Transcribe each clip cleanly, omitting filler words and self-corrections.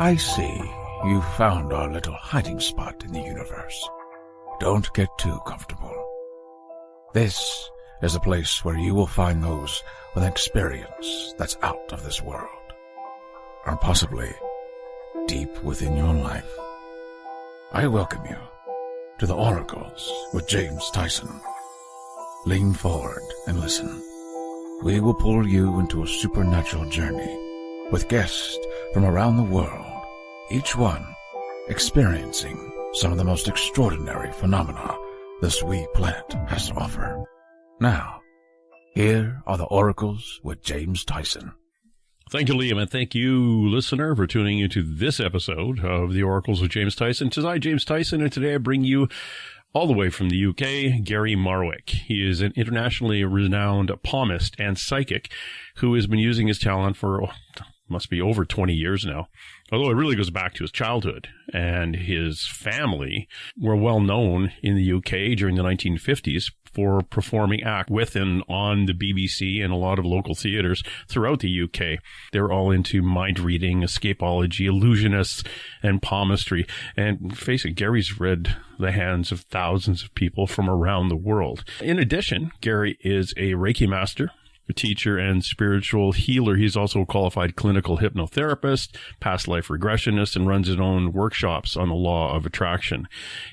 I see you found our little hiding spot in the universe. Don't get too comfortable. This is a place where you will find those with an experience that's out of this world, or possibly deep within your life. I welcome you to the Oracles with James Tyson. Lean forward and listen. We will pull you into a supernatural journey with guests from around the world, each one experiencing some of the most extraordinary phenomena this wee planet has to offer. Now, here are the Oracles with James Tyson. Thank you, Liam, and thank you, listener, for tuning into this episode of the Oracles with James Tyson. Today, James Tyson, and today I bring you all the way from the UK, Gary Markwick. He is an internationally renowned palmist and psychic who has been using his talent for must be over 20 years now, although it really goes back to his childhood. And his family were well known in the UK during the 1950s for performing act with and on the BBC and a lot of local theaters throughout the UK. They were all into mind reading, escapology, illusionists, and palmistry. And face it, Gary's read the hands of thousands of people from around the world. In addition, Gary is a Reiki Master, a teacher and spiritual healer. He's also a qualified clinical hypnotherapist, past life regressionist, and runs his own workshops on the law of attraction.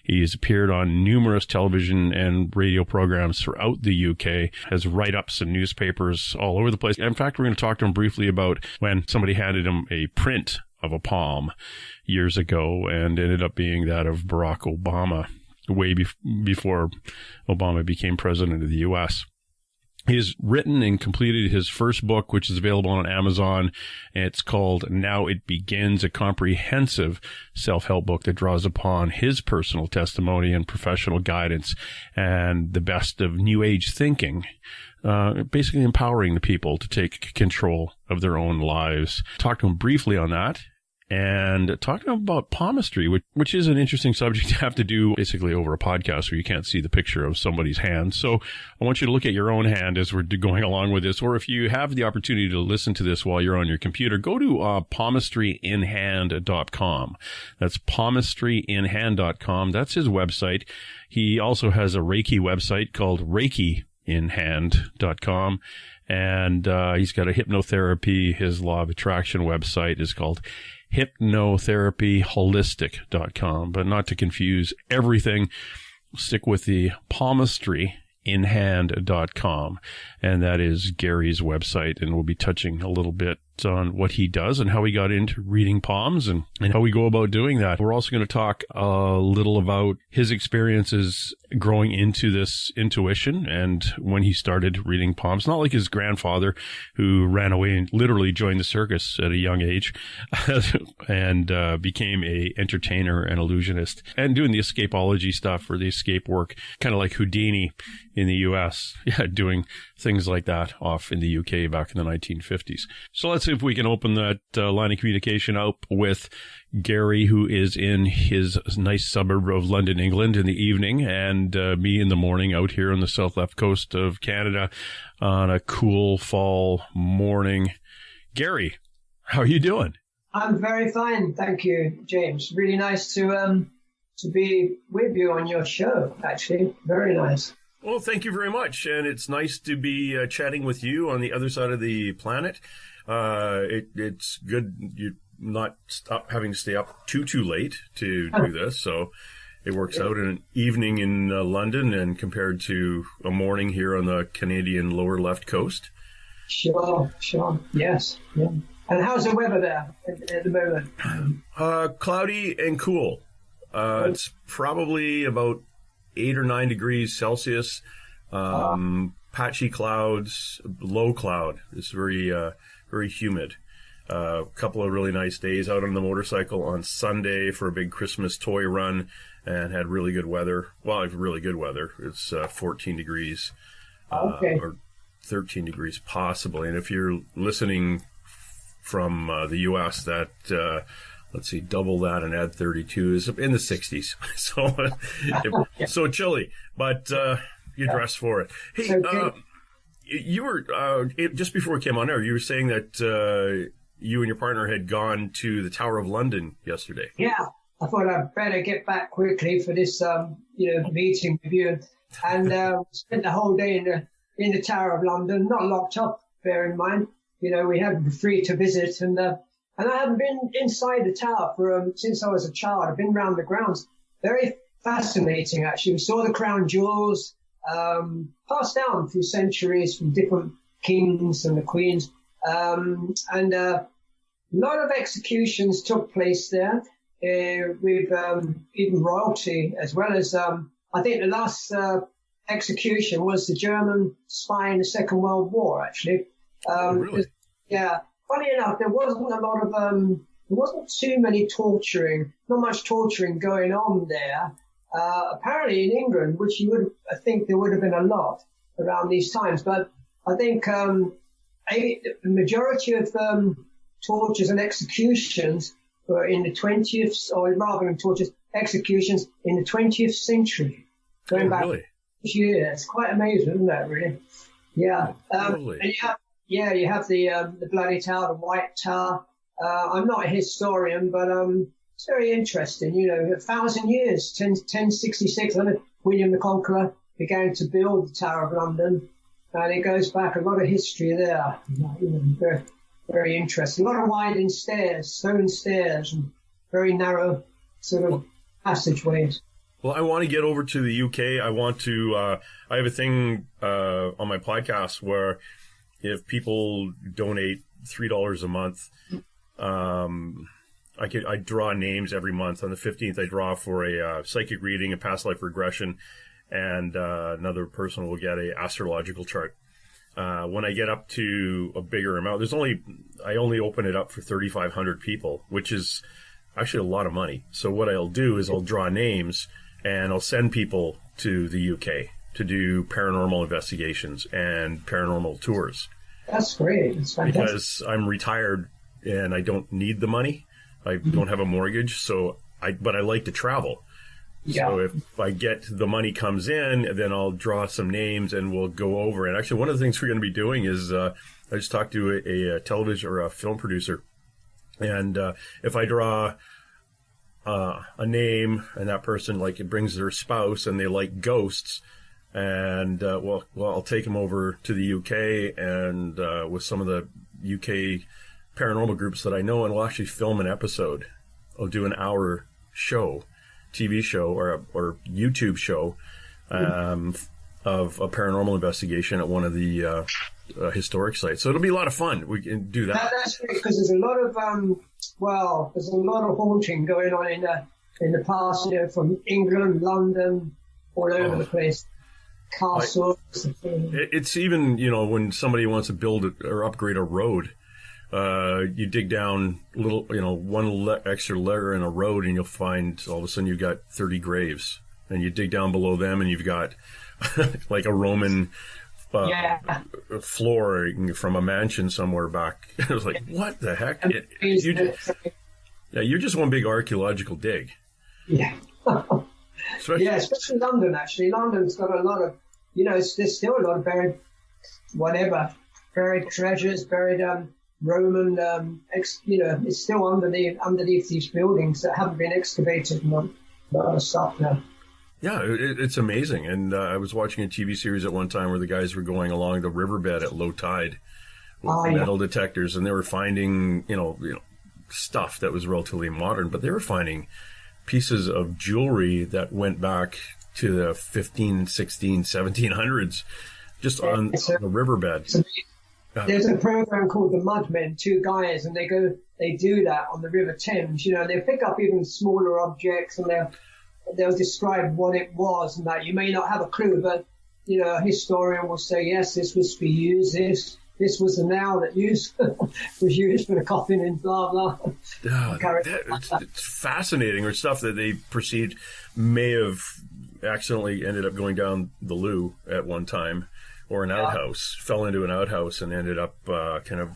He's appeared on numerous television and radio programs throughout the UK, has write-ups in newspapers all over the place. In fact, we're going to talk to him briefly about when somebody handed him a print of a palm years ago and ended up being that of Barack Obama, way before Obama became president of the U.S. He has written and completed his first book, which is available on Amazon. It's called Now It Begins, a comprehensive self-help book that draws upon his personal testimony and professional guidance and the best of New Age thinking, basically empowering the people to take control of their own lives. Talked to him briefly on that. And talking about palmistry, which is an interesting subject to have to do basically over a podcast where you can't see the picture of somebody's hand. So I want you to look at your own hand as we're going along with this. Or if you have the opportunity to listen to this while you're on your computer, go to palmistryinhand.com. That's palmistryinhand.com. That's his website. He also has a Reiki website called reikiinhand.com. And he's got a hypnotherapy. His law of attraction website is called hypnotherapyholistic.com, but not to confuse everything. Stick with the palmistryinhand.com, and that is Gary's website, and we'll be touching a little bit on what he does and how he got into reading palms and how we go about doing that. We're also going to talk a little about his experiences growing into this intuition and when he started reading palms. Not like his grandfather, who ran away and literally joined the circus at a young age and became a entertainer and illusionist and doing the escapology stuff or the escape work, kind of like Houdini in the U.S. Yeah, doing things like that off in the UK back in the 1950s. So let's see if we can open that line of communication up with Gary, who is in his nice suburb of London, England in the evening, and me in the morning out here on the south left coast of Canada on a cool fall morning. Gary, how are you doing? I'm very fine, thank you, James. Really nice to be with you on your show, actually. Very nice. Well, thank you very much, and it's nice to be chatting with you on the other side of the planet. It's good you're not having to stay up too late to do this, so it works out in an evening in London and compared to a morning here on the Canadian lower left coast. Sure, yes. Yeah. And how's the weather there at the moment? Cloudy and cool. It's probably about 8 or 9 degrees Celsius, patchy clouds, low cloud. It's very humid. A couple of really nice days out on the motorcycle on Sunday for a big Christmas toy run and had really good weather. Well, really good weather. It's 14 degrees or 13 degrees possibly. And if you're listening from the U.S., that let's see, double that and add 32 is in the 60s. So chilly, but you dress for it. Hey, you were just before we came on air, you were saying that you and your partner had gone to the Tower of London yesterday. Yeah, I thought I'd better get back quickly for this, meeting with you, and spent the whole day in the Tower of London, not locked up. Bear in mind, we had free to visit, and I haven't been inside the tower for since I was a child. I've been around the grounds. Very fascinating, actually. We saw the crown jewels passed down through centuries from different kings and the queens, and a lot of executions took place there with even royalty, as well as I think the last execution was the German spy in the Second World War, actually. Really? Yeah. Funny enough, there wasn't a lot of there wasn't too many torturing, not much torturing going on there. Apparently in England, which I think there would have been a lot around these times, but I think the majority of tortures and executions were in the 20th, or rather than tortures, executions in the 20th century, going back years. Quite amazing, isn't that, really? Yeah. Totally. And you have the Bloody Tower, the White Tower. I'm not a historian, but it's very interesting. 1,000 years, 1066, when William the Conqueror began to build the Tower of London, and it goes back a lot of history there. Very, very interesting. A lot of winding stairs, stone stairs, and very narrow sort of passageways. Well, I want to get over to the UK. I want to. I have a thing on my podcast where if people donate $3 a month, I draw names every month. On the 15th, I draw for a psychic reading, a past life regression, and another person will get a astrological chart. When I get up to a bigger amount, I only open it up for 3,500 people, which is actually a lot of money. So what I'll do is I'll draw names and I'll send people to the UK to do paranormal investigations and paranormal tours. That's great. That's fantastic. Because I'm retired and I don't need the money. I don't have a mortgage, but I like to travel. Yeah. So if I get the money comes in, then I'll draw some names and we'll go over. And actually, one of the things we're going to be doing is I just talked to a television or a film producer, and if I draw a name and that person, like, it brings their spouse and they like ghosts, and I'll take them over to the UK and with some of the UK paranormal groups that I know, and we'll actually film an episode. I'll do an hour show, TV show or YouTube show of a paranormal investigation at one of the historic sites. So it'll be a lot of fun. We can do that. That's great, because there's a lot of haunting going on in the past, from England, London, all over the place. Castles. It's even, when somebody wants to build or upgrade a road, you dig down one extra layer in a road, and you'll find all of a sudden you've got 30 graves, and you dig down below them and you've got like a Roman floor from a mansion somewhere back. I was like, what the heck? You're just one big archaeological dig. Yeah. Especially London, actually. London's got a lot of, there's still a lot of buried treasures, buried Roman, it's still underneath these buildings that haven't been excavated, and a lot of stuff now. Yeah, it's amazing. And I was watching a TV series at one time where the guys were going along the riverbed at low tide with metal detectors, and they were finding, stuff that was relatively modern, but they were finding pieces of jewelry that went back to the 15, 16, 1700s just on the riverbed. There's a program called The Mudmen, two guys, and they do that on the River Thames. They pick up even smaller objects, and they'll describe what it was, and that you may not have a clue, but a historian will say, yes, this was for use, this was the nail that was used for the coffin, and blah blah. It's fascinating, or stuff that they perceived may have accidentally ended up going down the loo at one time, or an outhouse, fell into an outhouse and ended up kind of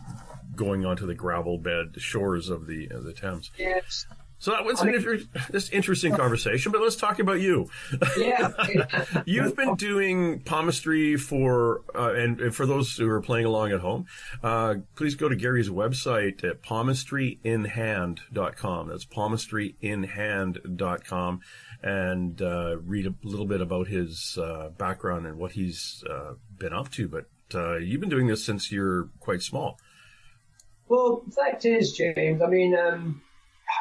going onto the gravel bed shores of the Thames. Yes. So that was this interesting conversation, but let's talk about you. Yeah. You've been doing palmistry for, and for those who are playing along at home, please go to Gary's website at palmistryinhand.com. That's palmistryinhand.com, and read a little bit about his background and what he's been up to. But you've been doing this since you're quite small. Well, the fact is, James, I mean,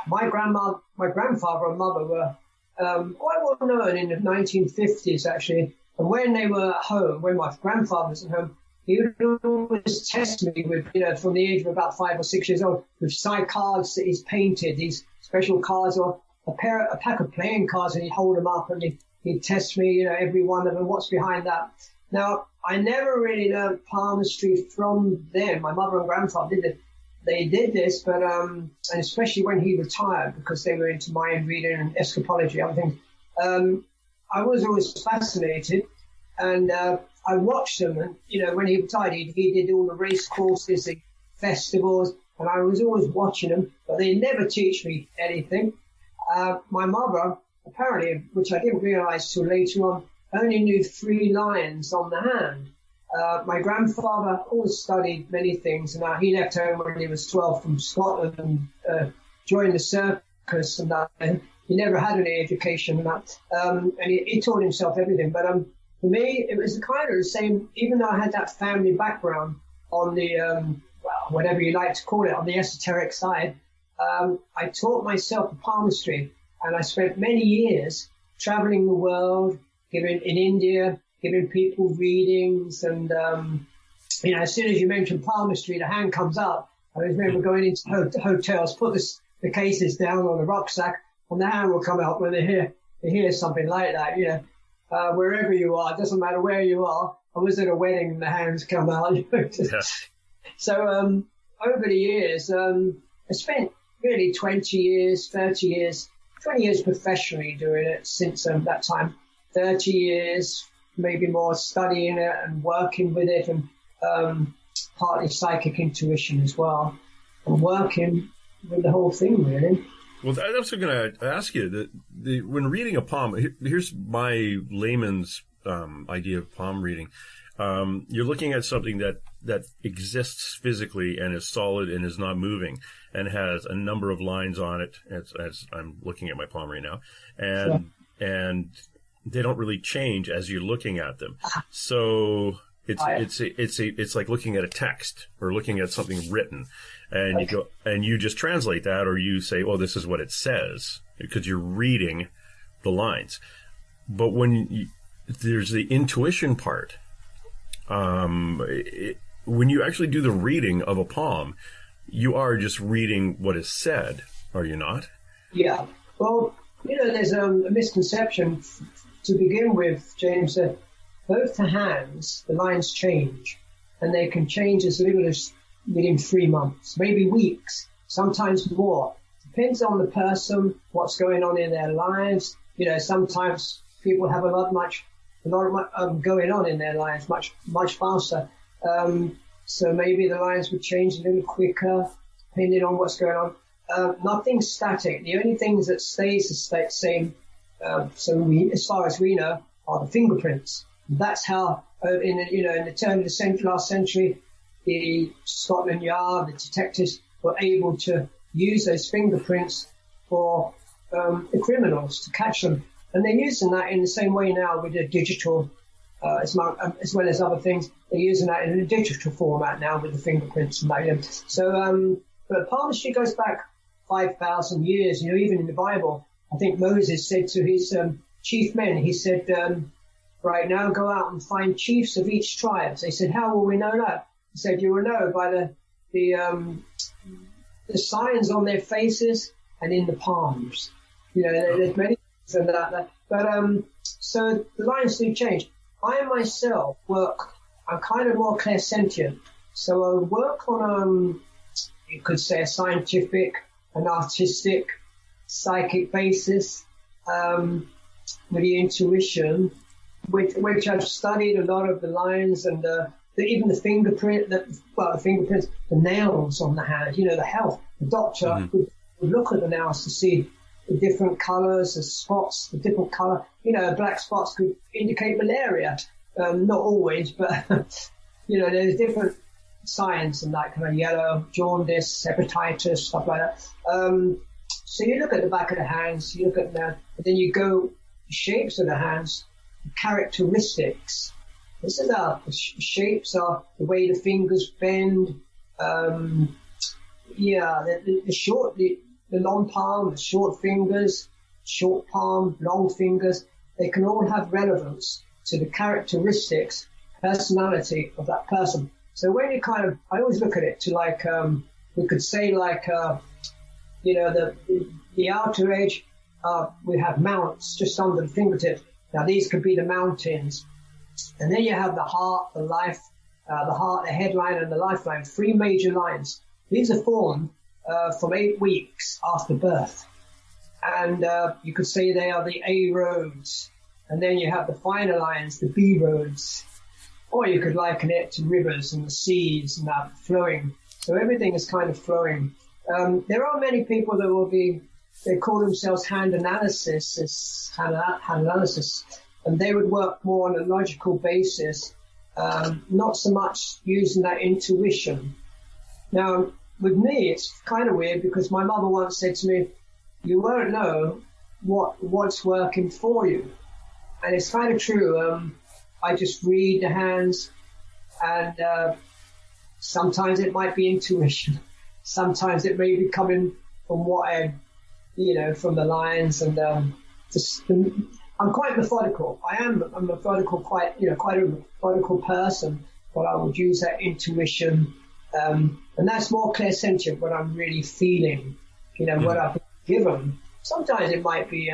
my grandfather and mother were quite well known in the 1950s, actually. And when they were at home, when my grandfather was at home, he would always test me with, from the age of about 5 or 6 years old, with side cards that he's painted, these special cards, or a pack of playing cards, and he'd hold them up and he'd test me, every one of them, what's behind that. Now, I never really learned palmistry from them. My mother and grandfather did it. They did this, but and especially when he retired, because they were into mind reading and escapology, other things. I was always fascinated, and I watched them. And when he retired, he did all the race courses, the festivals, and I was always watching them. But they never teach me anything. My mother, apparently, which I didn't realize till later on, only knew 3 lines on the hand. My grandfather always studied many things, and he left home when he was 12 from Scotland and joined the circus and that. And he never had any education and that, and he taught himself everything. But for me, it was kind of the same. Even though I had that family background on the whatever you like to call it, on the esoteric side, I taught myself palmistry, and I spent many years traveling the world, in India, giving people readings, and as soon as you mention palmistry, the hand comes up. I remember going into hotels, put the cases down on the rucksack, and the hand will come out when they hear something like that. Wherever you are, it doesn't matter where you are. I was at a wedding and the hands come out. So over the years, I spent really 20 years, 30 years, 20 years professionally doing it since that time. 30 years, maybe more, studying it and working with it, and partly psychic intuition as well, and working with the whole thing, really. Well, I was going to ask you that when reading a palm, here's my layman's idea of palm reading. You're looking at something that exists physically and is solid and is not moving and has a number of lines on it, as I'm looking at my palm right now, and they don't really change as you're looking at them. So it's like looking at a text or looking at something written, and you go and you just translate that, or you say, "Oh, this is what it says," because you're reading the lines. But when there's the intuition part, when you actually do the reading of a palm, you are just reading what is said, are you not? Yeah. Well, there's a misconception to begin with, James, that both the hands, the lines change, and they can change as little as within 3 months, maybe weeks, sometimes more. Depends on the person, what's going on in their lives. Sometimes people have a lot going on in their lives, much faster. So maybe the lines would change a little quicker, depending on what's going on. Nothing static. The only things that stays the same, as far as we know, are the fingerprints. That's how, in the turn of the last century, the Scotland Yard, the detectives were able to use those fingerprints for the criminals to catch them. And they're using that in the same way now with the digital, as well as other things. They're using that in a digital format now with the fingerprints and that. So, but palmistry goes back 5,000 years. Even in the Bible, I think Moses said to his chief men, he said, right now go out and find chiefs of each tribe. They said, how will we know that? He said, you will know by the signs on their faces and in the palms. There's many things in that. But so the lines do change. I myself I'm kind of more clairsentient. So I work on, you could say, a scientific, an artistic, psychic basis, with the intuition, which I've studied a lot of the lines and even the fingerprints, the nails on the hand, the health. The doctor would would look at the nails to see the different colours, the spots, the different colour. Black spots could indicate malaria. Not always, but, there's different signs and that kind of yellow, jaundice, hepatitis, stuff like that. So you look at the back of the hands, you look at the, but then you go the shapes of the hands, the characteristics. This is the shapes are the way the fingers bend. The long palm, the short fingers, short palm, long fingers. They can all have relevance to the characteristics, personality of that person. So when you I always look at it to we could say the outer edge, we have mounts just under the fingertips. Now these could be the mountains. And then you have the heart, the life, the headline and the lifeline, 3 major lines. These are formed from 8 weeks after birth. And you could say they are the A roads. And then you have the finer lines, the B roads. Or you could liken it to rivers and the seas and that flowing. So everything is kind of flowing. There are many people that they call themselves hand analysis, and they would work more on a logical basis, not so much using that intuition. Now, with me, it's kind of weird because my mother once said to me, you won't know what's working for you. And it's kind of true. I just read the hands, and sometimes it might be intuition. Sometimes it may be coming from from the lines, and I'm quite methodical. I'm methodical, quite a methodical person, but I would use that intuition, and that's more clairsentient, what I'm really feeling, what I've been given. Sometimes it might be,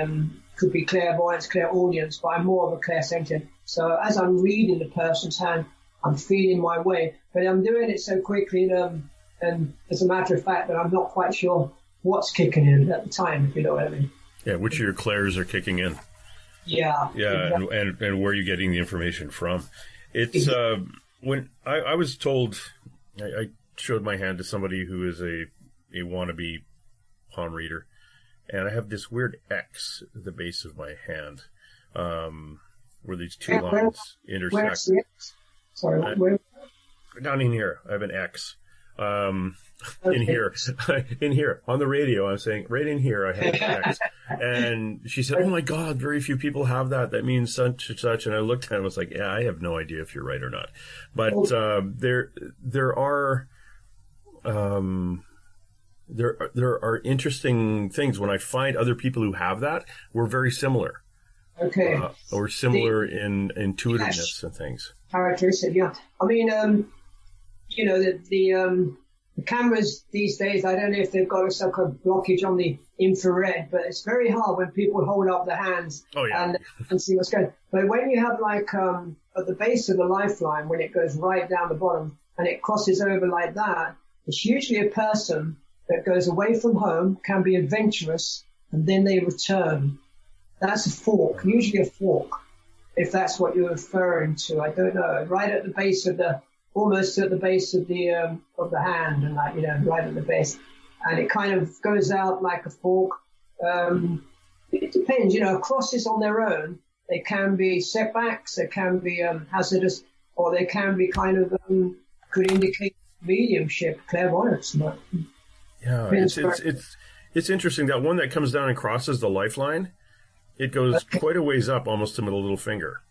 could be clairvoyance, clairaudience, but I'm more of a clairsentient. So as I'm reading the person's hand, I'm feeling my way, but I'm doing it so quickly, and as a matter of fact, that I'm not quite sure what's kicking in at the time, if you know what I mean. Yeah, which of your clairs are kicking in? Yeah. Yeah, exactly. and where are you getting the information from? It's when I was told, I showed my hand to somebody who is a wannabe palm reader, and I have this weird X at the base of my hand, where these 2 lines intersect. Where's the X? Sorry, where? Down in here, I have an X. In here, on the radio, I'm saying, right in here, I have an X. And she said, oh my God, very few people have that. That means such and such. And I looked at it and was like, yeah, I have no idea if you're right or not. But, there are interesting things. When I find other people who have that, we're very similar. Okay. Or similar in intuitiveness and things. Characteristic, yeah. I mean, the cameras these days, I don't know if they've got some kind of blockage on the infrared, but it's very hard when people hold up their hands and see what's going on. But when you have at the base of the lifeline, when it goes right down the bottom and it crosses over like that, it's usually a person that goes away from home, can be adventurous, and then they return. That's a fork, usually a fork, if that's what you're referring to. I don't know. Right at the base of almost at the base of the hand, and right at the base, and it kind of goes out like a fork. It depends, crosses on their own. They can be setbacks, they can be hazardous, or they can be kind of could indicate mediumship, clairvoyance. Yeah, it's interesting that one that comes down and crosses the lifeline. It goes quite a ways up, almost to middle little finger,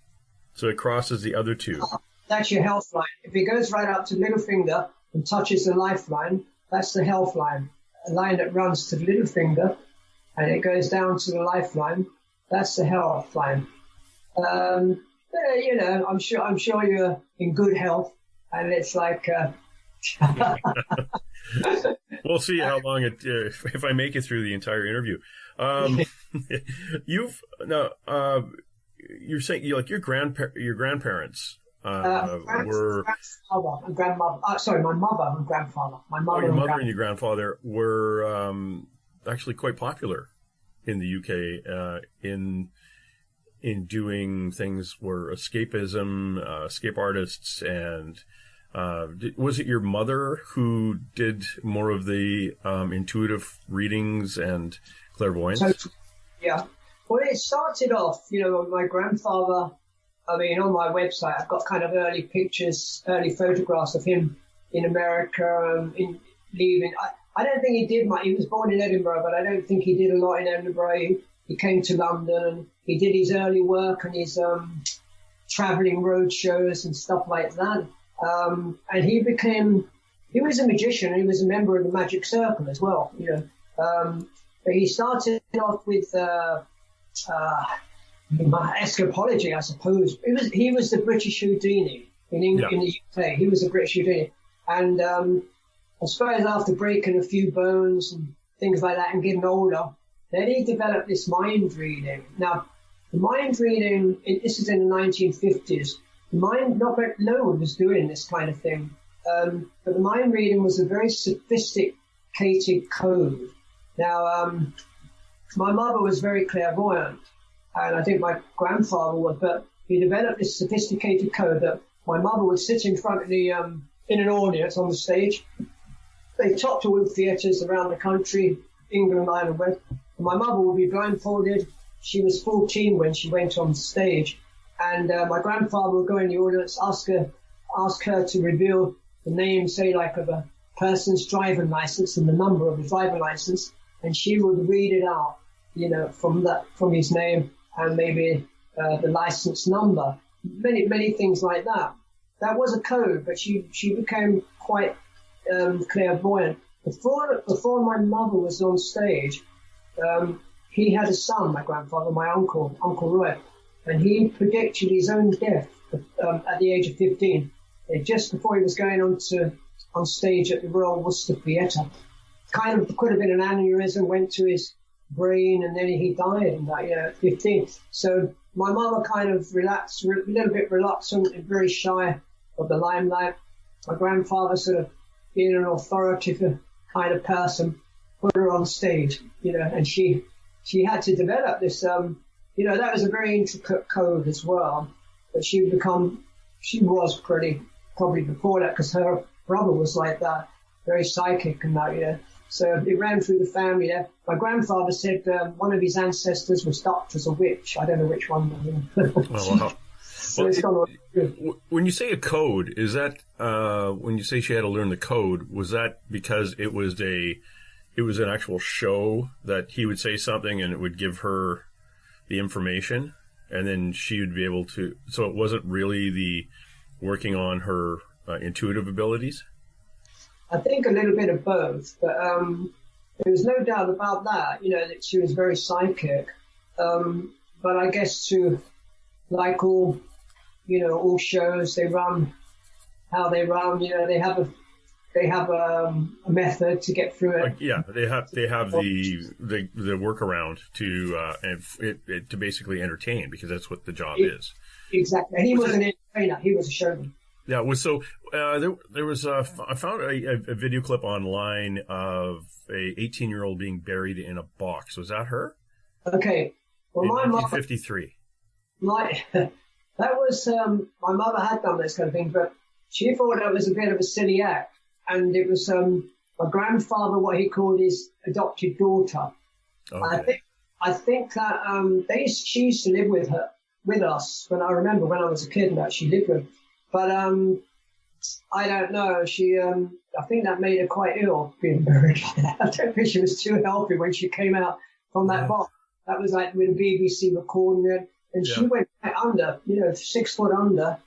so it crosses the other 2. That's your health line. If it goes right up to middle finger and touches the lifeline, that's the health line. A line that runs to the little finger and it goes down to the lifeline, that's the health line. I'm sure you're in good health, and it's like. We'll see how long if I make it through the entire interview. You're saying your grandparents. Were my mother and grandfather. My mother, your mother and your grandfather were actually quite popular in the UK in doing things were escapism, escape artists, and Was it your mother who did more of the intuitive readings and clairvoyance? Yeah. Well, it started off, my grandfather, on my website, I've got kind of early pictures, early photographs of him in America, leaving. I don't think he did much. He was born in Edinburgh, but I don't think he did a lot in Edinburgh. He came to London. He did his early work and his traveling road shows and stuff like that. And he was a magician, and he was a member of the Magic Circle as well, but he started off with escapology, I suppose. He was the British Houdini in England, in the UK. He was the British Houdini. And I suppose after breaking a few bones and things like that and getting older, then he developed this mind reading. Now, the mind reading, this is in the 1950s. Not very, no one was doing this kind of thing. But the mind reading was a very sophisticated code. Now, my mother was very clairvoyant, and I think my grandfather was, but he developed this sophisticated code that my mother would sit in front of the, in an audience on the stage. They topped all the theatres around the country, England, Ireland, West. And my mother would be blindfolded. She was 14 when she went on stage. And my grandfather would go in the audience, ask her to reveal the name, say, like, of a person's driving license and the number of the driving license, and she would read it out, from his name and maybe the license number, many things like that. That was a code, but she became quite clairvoyant. Before my mother was on stage, he had a son, my grandfather, my Uncle Roy, and he predicted his own death at the age of 15, just before he was going on stage at the Royal Worcester Theatre. Kind of could have been an aneurysm, went to his brain, and then he died at 15. So my mother kind of relaxed, a little bit reluctant and very shy of the limelight. My grandfather, sort of being an authoritative kind of person, put her on stage, and she had to develop this, that was a very intricate code as well. But she was probably before that, because her brother was like that, very psychic and that, So it ran through the family there. My grandfather said one of his ancestors was dubbed as a witch. I don't know which one. Oh, wow. So it's gone on. When you say a code, is that when you say she had to learn the code, was that because it was an actual show that he would say something and it would give her the information, and then she would be able to, so it wasn't really the working on her intuitive abilities? I think a little bit of both, but there was no doubt about that, that she was very psychic. But I guess like all shows, they run how they run, they have a method to get through it. They have the workaround to basically entertain, because that's what the job is. Exactly. He was an entertainer. He was a showman. Yeah. There was I found a video clip online of a 18-year-old being buried in a box. Was that her? Okay. Well, in my 1953. That was my mother had done this kind of thing, but she thought that was a bit of a silly act. And it was my grandfather, what he called his adopted daughter. Okay. I think that she used to live with us when I was a kid, and that she lived with. But I don't know. I think that made her quite ill being buried. I don't think she was too healthy when she came out from that box. That was like with a BBC recording it, and she went right under, 6 foot under.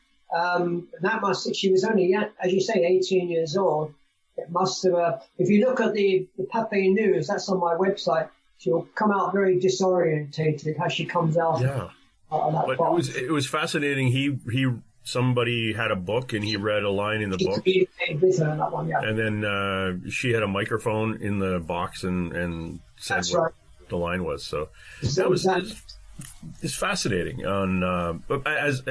She was only, as you say, 18 years old. It must have, if you look at the Pape News, that's on my website, she'll come out very disorientated how she comes out. Yeah. But box. It was fascinating. Somebody had a book and he read a line in the book. And then she had a microphone in the box and said what the line was. So it's fascinating. But as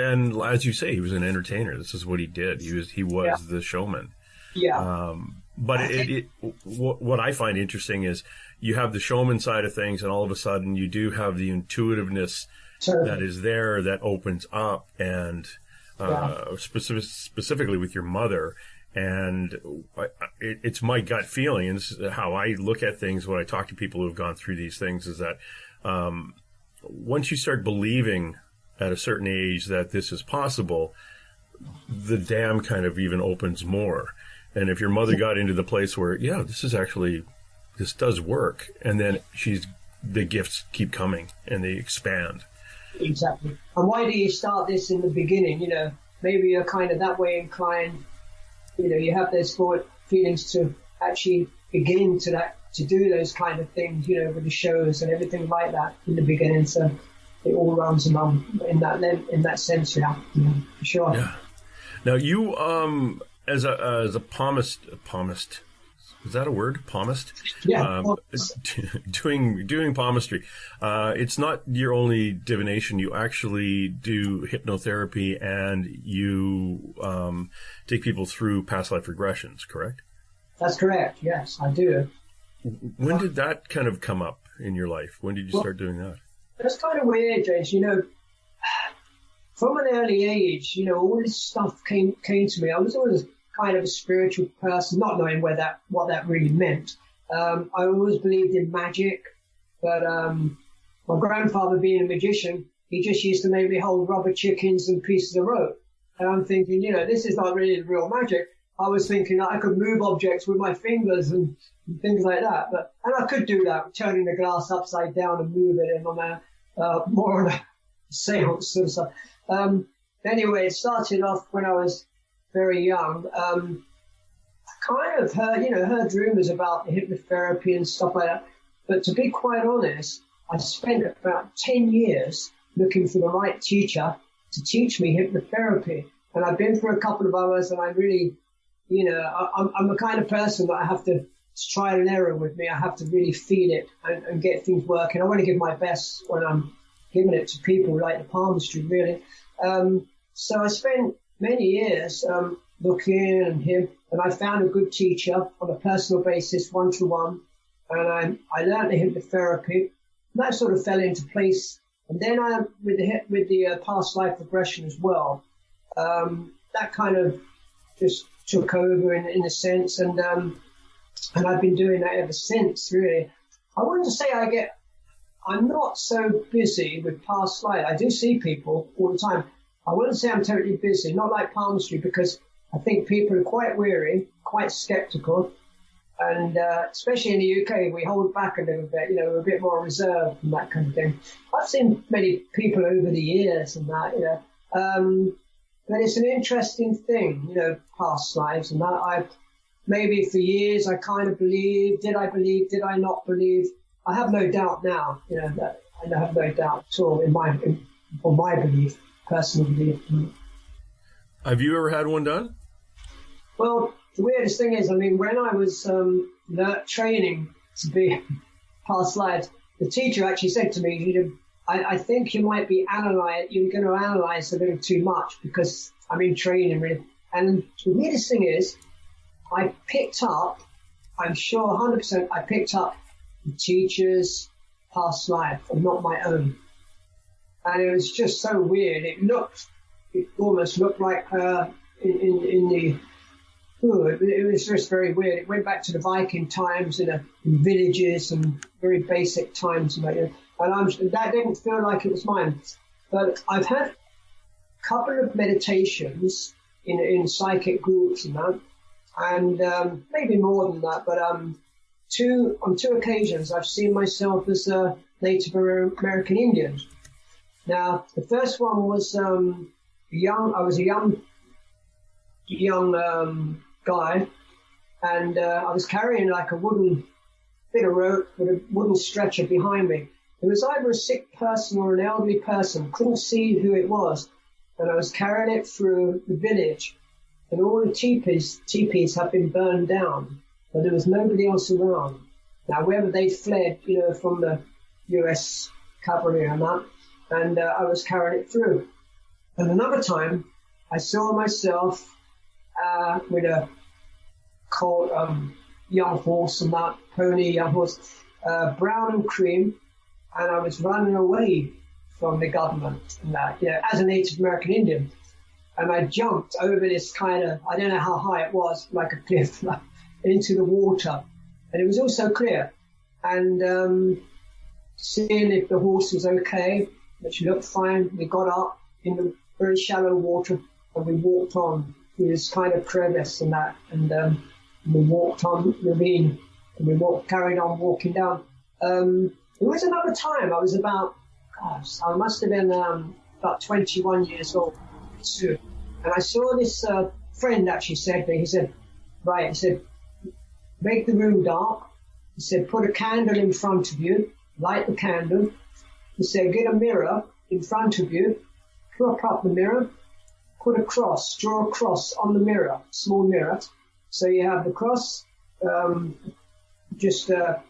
you say, he was an entertainer. This is what he did. He was the showman. Yeah. But what I find interesting is you have the showman side of things, and all of a sudden you do have the intuitiveness that is there that opens up. And specifically with your mother. And it's my gut feeling, and this is how I look at things when I talk to people who have gone through these things, is that once you start believing at a certain age that this is possible, the dam kind of even opens more. And if your mother got into the place where, yeah, this does work, and then the gifts keep coming and they expand. Exactly. And why do you start this in the beginning? You know, maybe you're kind of that way inclined. You know, you have those feelings to actually begin to do those kind of things, you know, with the shows and everything like that in the beginning. So it all runs along in that sense, yeah, for sure. Yeah. Now you, as a palmist, is that a word? Palmist? Yeah. Doing palmistry. It's not your only divination. You actually do hypnotherapy, and you take people through past life regressions, correct? That's correct. Yes, I do. When did that kind of come up in your life? When did you start doing that? That's kind of weird, James. You know, from an early age, you know, all this stuff came to me. I was always kind of a spiritual person, not knowing what that really meant. I always believed in magic, but my grandfather, being a magician, he just used to make me hold rubber chickens and pieces of rope. And I'm thinking, you know, this is not really real magic. I was thinking that I could move objects with my fingers and things like that. And I could do that, turning the glass upside down and move it in on more on a seance sort of stuff. Anyway, it started off when I was very young. I kind of heard rumors about the hypnotherapy and stuff like that. But to be quite honest, I spent about 10 years looking for the right teacher to teach me hypnotherapy. And I've been through a couple of others, and I really, you know, I'm the kind of person that I have to trial and error with me. I have to really feel it and get things working. I want to give my best when I'm giving it to people, like the palmistry, really. So I spent many years looking and I found a good teacher on a personal basis, one-to-one, and I learned the hypnotherapy. That sort of fell into place. And then with the past life regression as well, that kind of just took over in a sense, and I've been doing that ever since, really. I wouldn't say I'm not so busy with past life. I do see people all the time. I wouldn't say I'm totally busy, not like palmistry, because I think people are quite weary, quite skeptical, and especially in the UK, we hold back a little bit, you know, we're a bit more reserved and that kind of thing. I've seen many people over the years and that, you know, but it's an interesting thing, you know, past lives and that. Maybe for years I kind of believed, did I not believe? I have no doubt now, you know, that I have no doubt at all in my belief, personal belief. Have you ever had one done? Well, the weirdest thing is, I mean, when I was training to be past lives, the teacher actually said to me, you know, I think you're going to analyze a little too much because I'm in training, really. And the weirdest thing is, I picked up, I'm sure 100% I picked up the teacher's past life and not my own. And it was just so weird. It almost looked like her in the hood. It was just very weird. It went back to the Viking times in villages and very basic times. And that didn't feel like it was mine. But I've had a couple of meditations in psychic groups and that. And maybe more than that, but on two occasions I've seen myself as a Native American Indian. Now, the first one was I was a young guy, and I was carrying like a wooden bit of rope with a wooden stretcher behind me. It was either a sick person or an elderly person. Couldn't see who it was, and I was carrying it through the village. And all the teepees had been burned down, but there was nobody else around. Now, whether they fled, you know, from the U.S. cavalry or not, and I was carrying it through. And another time, I saw myself with a colt, young horse and that, pony, young horse, brown and cream, and I was running away from the government and that, you know, as a Native American Indian. and I jumped over this kind of, I don't know how high it was, like a cliff, into the water. And it was also clear. And seeing if the horse was okay, which looked fine, we got up in the very shallow water and we walked on through this kind of crevice and that. And we walked on the ravine and we carried on walking down. There was another time, I was about, gosh, I must have been about 21 years old. And I saw this friend actually said to me, he said, make the room dark. He said, put a candle in front of you, light the candle. He said, get a mirror in front of you, prop up the mirror, put a cross, draw a cross on the mirror, small mirror. So you have the cross just there,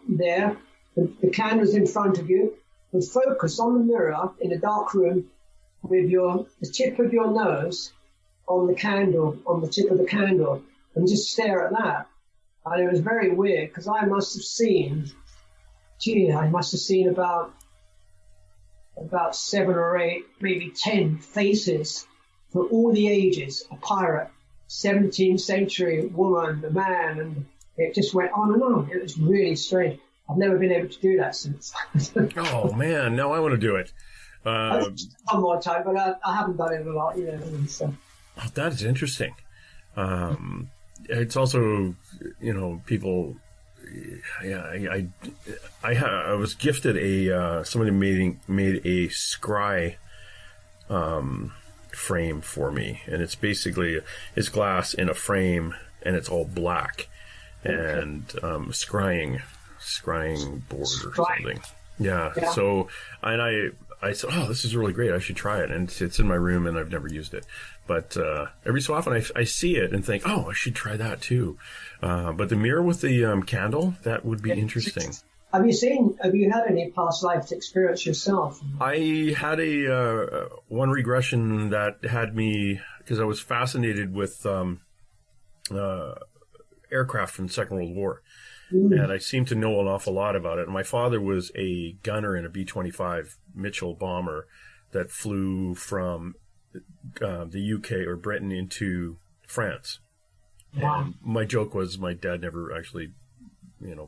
the candle's in front of you, and focus on the mirror in a dark room with the tip of your nose on the candle, on the tip of the candle, and just stare at that. And it was very weird because I must have seen about 7 or 8, maybe 10 faces for all the ages. A pirate, 17th century woman, a man, and it just went on and on. It was really strange. I've never been able to do that since. Oh man, now I want to do it. One more time, but I haven't done it a lot, So. Oh, that is interesting. It's also, people. Yeah, I was gifted somebody made a scry frame for me, and it's basically it's glass in a frame, and it's all black, and scrying board or something. Yeah. So, and I said, oh, this is really great. I should try it. And it's in my room and I've never used it. But every so often I see it and think, oh, I should try that too. But the mirror with the candle, that would be interesting. Have you had any past life experience yourself? I had one regression that had me, because I was fascinated with aircraft from the Second World War. And I seem to know an awful lot about it. And my father was a gunner in a B-25 Mitchell bomber that flew from the UK or Britain into France. Wow. And my joke was my dad never actually,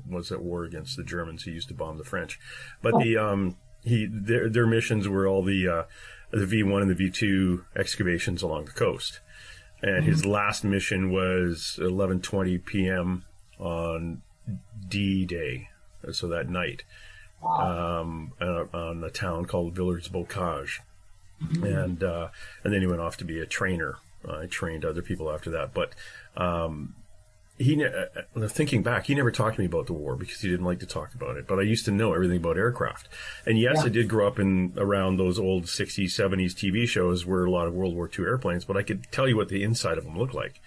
was at war against the Germans. He used to bomb the French. But their missions were all the V1 and the V2 excavations along the coast. And his last mission was 11:20 p.m. on D-Day, so that night, on a town called Villers-Bocage, and then he went off to be a trainer. I trained other people after that, but thinking back, he never talked to me about the war because he didn't like to talk about it. But I used to know everything about aircraft, and yes, I did grow up around those old 60s, 70s TV shows where a lot of World War II airplanes, but I could tell you what the inside of them looked like.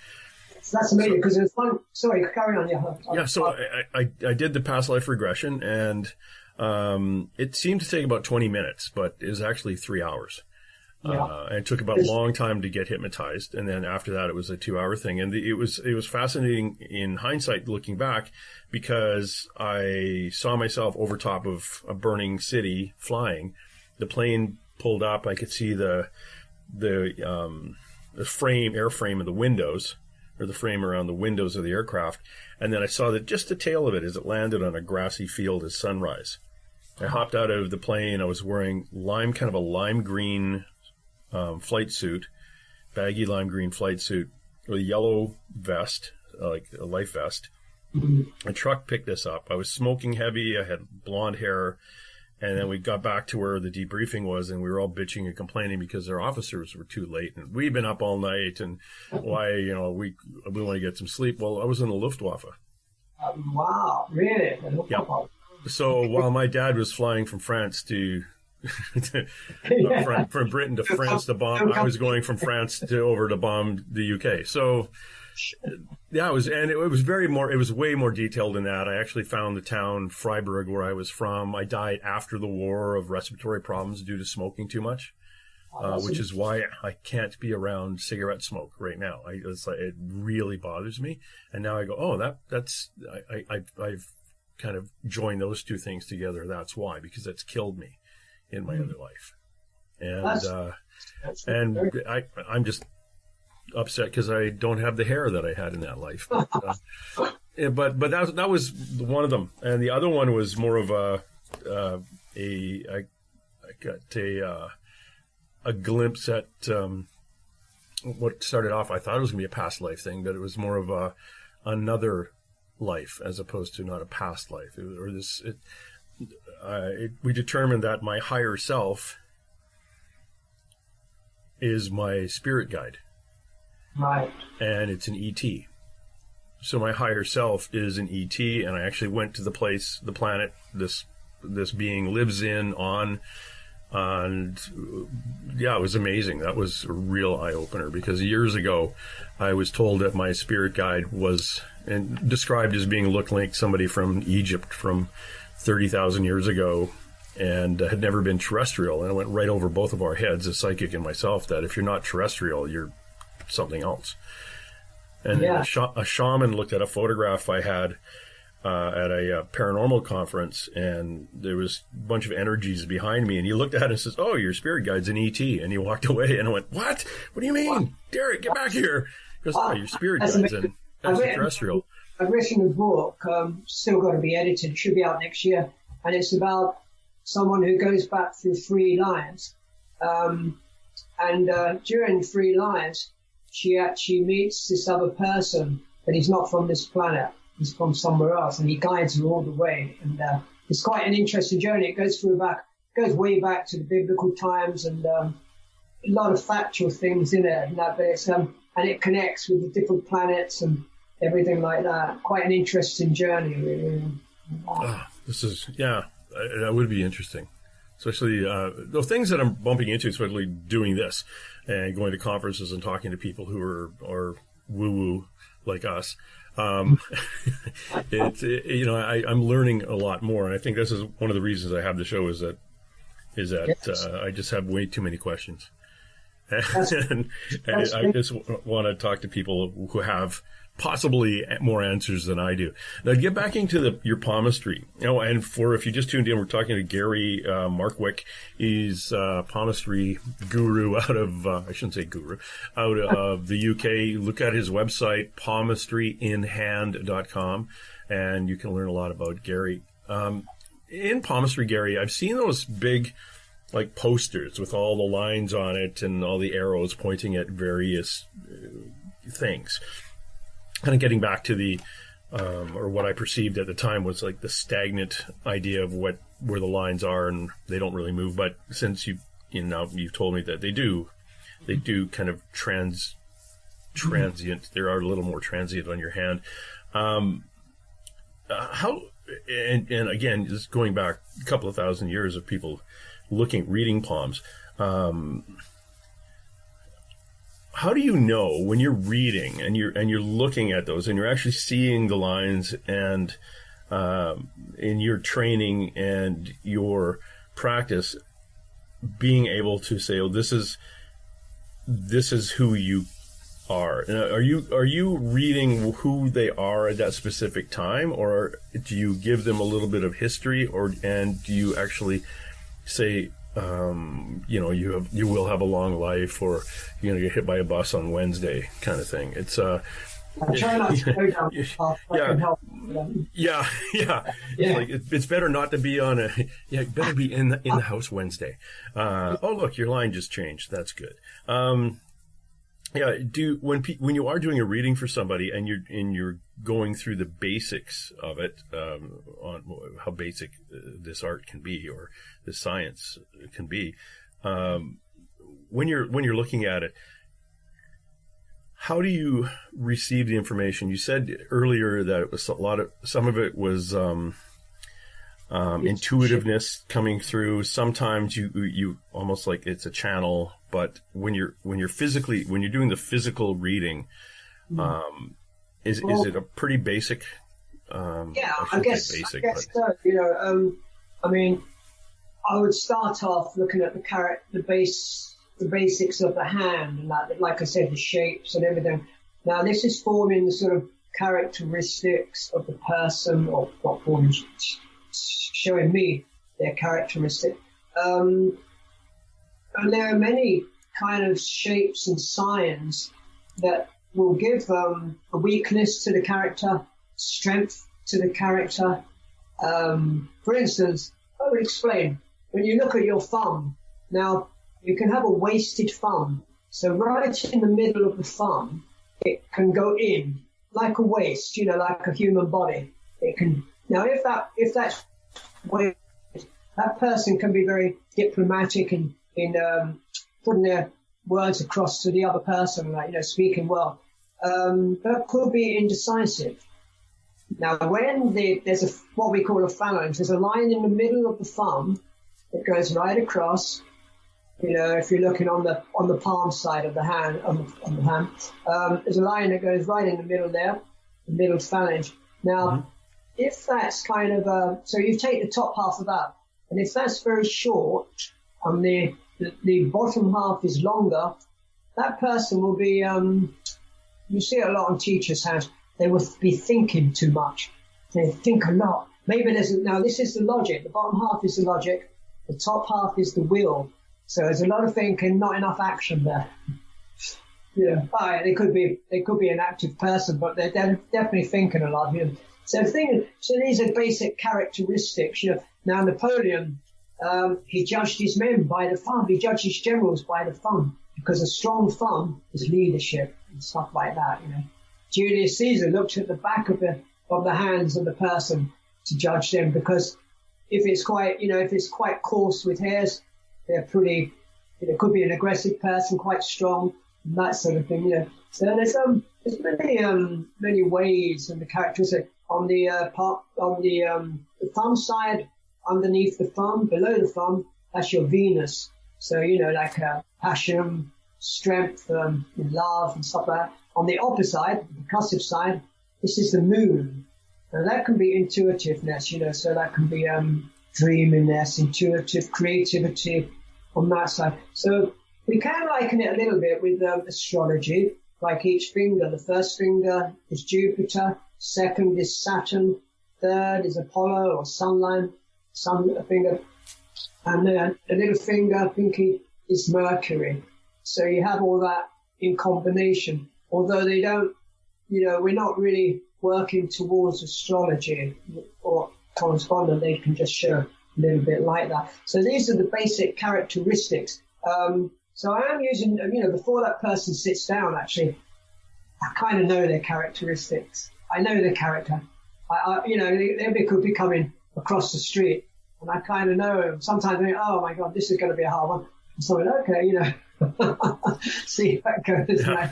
That's amazing because it's fun. Sorry, carry on. Yeah, so I did the past life regression, and it seemed to take about 20 minutes, but it was actually 3 hours. And it took about a long time to get hypnotized, and then after that, it was a 2-hour thing. And it was fascinating in hindsight, looking back, because I saw myself over top of a burning city flying. The plane pulled up. I could see the airframe of the windows, or the frame around the windows of the aircraft, and then I saw just the tail of it as it landed on a grassy field at sunrise. I hopped out of the plane. I was wearing kind of a lime green flight suit, baggy lime green flight suit with a yellow vest, like a life vest. A truck picked us up. I was smoking heavy. I had blonde hair. And then we got back to where the debriefing was, and we were all bitching and complaining because our officers were too late, and we'd been up all night, and why, we want to get some sleep. Well, I was in the Luftwaffe. Wow, really? Yeah. So while my dad was flying from France to from Britain to France to bomb, I was going from France over to bomb the UK. So yeah, it was way more detailed than that. I actually found the town Freiburg where I was from. I died after the war of respiratory problems due to smoking too much, which is why I can't be around cigarette smoke right now. It really bothers me. And now I go, oh, I've kind of joined those two things together. That's why, because that's killed me in my other life. And I'm just upset because I don't have the hair that I had in that life. But that was one of them, and the other one was more of I got a glimpse at what started off. I thought it was going to be a past life thing, but it was more of another life as opposed to not a past life. We determined that my higher self is my spirit guide, right? And it's an ET. So my higher self is an ET, and I actually went to the planet this being lives in on, and yeah, it was amazing. That was a real eye opener, because years ago I was told that my spirit guide was described as being looked like somebody from Egypt from 30,000 years ago, and had never been terrestrial. And it went right over both of our heads, a psychic and myself, that if you're not terrestrial, you're something else. And yeah. A shaman looked at a photograph I had at a paranormal conference, and there was a bunch of energies behind me, and he looked at it and says, "Oh, your spirit guide's an ET," and he walked away, and I went, "What? What do you mean? Derek, get back here." He goes, "Oh, your spirit guide's an extraterrestrial." I've written a book, still got to be edited, should be out next year, and it's about someone who goes back through 3 lives. During 3 lives, she actually meets this other person, but he's not from this planet. He's from somewhere else, and he guides her all the way. And it's quite an interesting journey. It goes way back to the biblical times, and a lot of factual things in it. And but it's and it connects with the different planets and everything like that. Quite an interesting journey, really. That would be interesting. Especially the things that I'm bumping into, especially doing this and going to conferences and talking to people who are woo-woo like us. I'm learning a lot more, and I think this is one of the reasons I have the show is that yes. I just have way too many questions, and I just want to talk to people who have possibly more answers than I do. Now, get back into your palmistry. And if you just tuned in, we're talking to Gary Markwick. He's a palmistry guru out of, out of the UK. Look at his website, palmistryinhand.com, and you can learn a lot about Gary. In palmistry, Gary, I've seen those big, like, posters with all the lines on it and all the arrows pointing at various things. Kind of getting back to the, or what I perceived at the time was like the stagnant idea of where the lines are, and they don't really move. But since you've told me that they do kind of transient. They are a little more transient on your hand. How and again, just going back a couple of thousand years of people reading palms. How do you know when you're reading and you're looking at those and you're actually seeing the lines, and in your training and your practice, being able to say, "Oh, this is who you are"? Are you reading who they are at that specific time, or do you give them a little bit of history, and do you actually say, you will have a long life, or you're going to get hit by a bus on Wednesday, kind of thing? It's I try not to go down the path. I can help them. Yeah. Like it's better not to be on better be in the house Wednesday. Oh, look, your line just changed. That's good. When you are doing a reading for somebody and you're going through the basics of it, on how basic this art can be or this science can be, when you're looking at it, how do you receive the information? You said earlier that it was some of it was intuitiveness coming through. Sometimes you almost like it's a channel, but when you're doing the physical reading, is it a pretty basic? I guess so. I mean, I would start off looking at the basics of the hand, and like I said, the shapes and everything. Now, this is forming the sort of characteristics of the person, or not forming, showing me their characteristic. And there are many kind of shapes and signs that will give a weakness to the character, strength to the character. For instance, I would explain, when you look at your thumb, now you can have a wasted thumb. So right in the middle of the thumb, it can go in like a waist, like a human body. It can. Now, if that's wasted, that person can be very diplomatic in putting their words across to the other person, like, speaking well. But could be indecisive. Now, when there's what we call a phalanx, there's a line in the middle of the thumb that goes right across. If you're looking on the palm side of the hand, on the hand, there's a line that goes right in the middle there, the middle phalanx. Now, if that's kind of so you take the top half of that, and if that's very short, and the bottom half is longer, that person will be. You see a lot on teachers' hands. They will be thinking too much. They think a lot. Maybe now this is the logic. The bottom half is the logic. The top half is the will. So there's a lot of thinking, not enough action there. They could be an active person, but they're definitely thinking a lot. So these are basic characteristics. Now Napoleon, he judged his men by the thumb. He judged his generals by the thumb, because a strong thumb is leadership and stuff like that. Julius Caesar looked at the back of the hands of the person to judge them, because if it's quite coarse with hairs, they're pretty. It could be an aggressive person, quite strong, and that sort of thing. So there's many ways and the characteristics on the thumb side, underneath the thumb, below the thumb. That's your Venus. So like passion, strength, love, and stuff like that. On the opposite side, the percussive side, this is the moon. Now that can be intuitiveness, so that can be dreaminess, intuitive creativity on that side. So we can liken it a little bit with astrology, like each finger. The first finger is Jupiter, second is Saturn, third is Apollo or sun finger, and the little finger, pinky, is Mercury. So you have all that in combination. Although they don't, we're not really working towards astrology or correspondence, they can just show a little bit like that. So these are the basic characteristics. So I am using, before that person sits down, actually, I kind of know their characteristics. I know their character. They could be coming across the street, and I kind of know them. Sometimes I think, oh my God, this is going to be a hard one. So I'm like, okay, see how it goes. Yeah.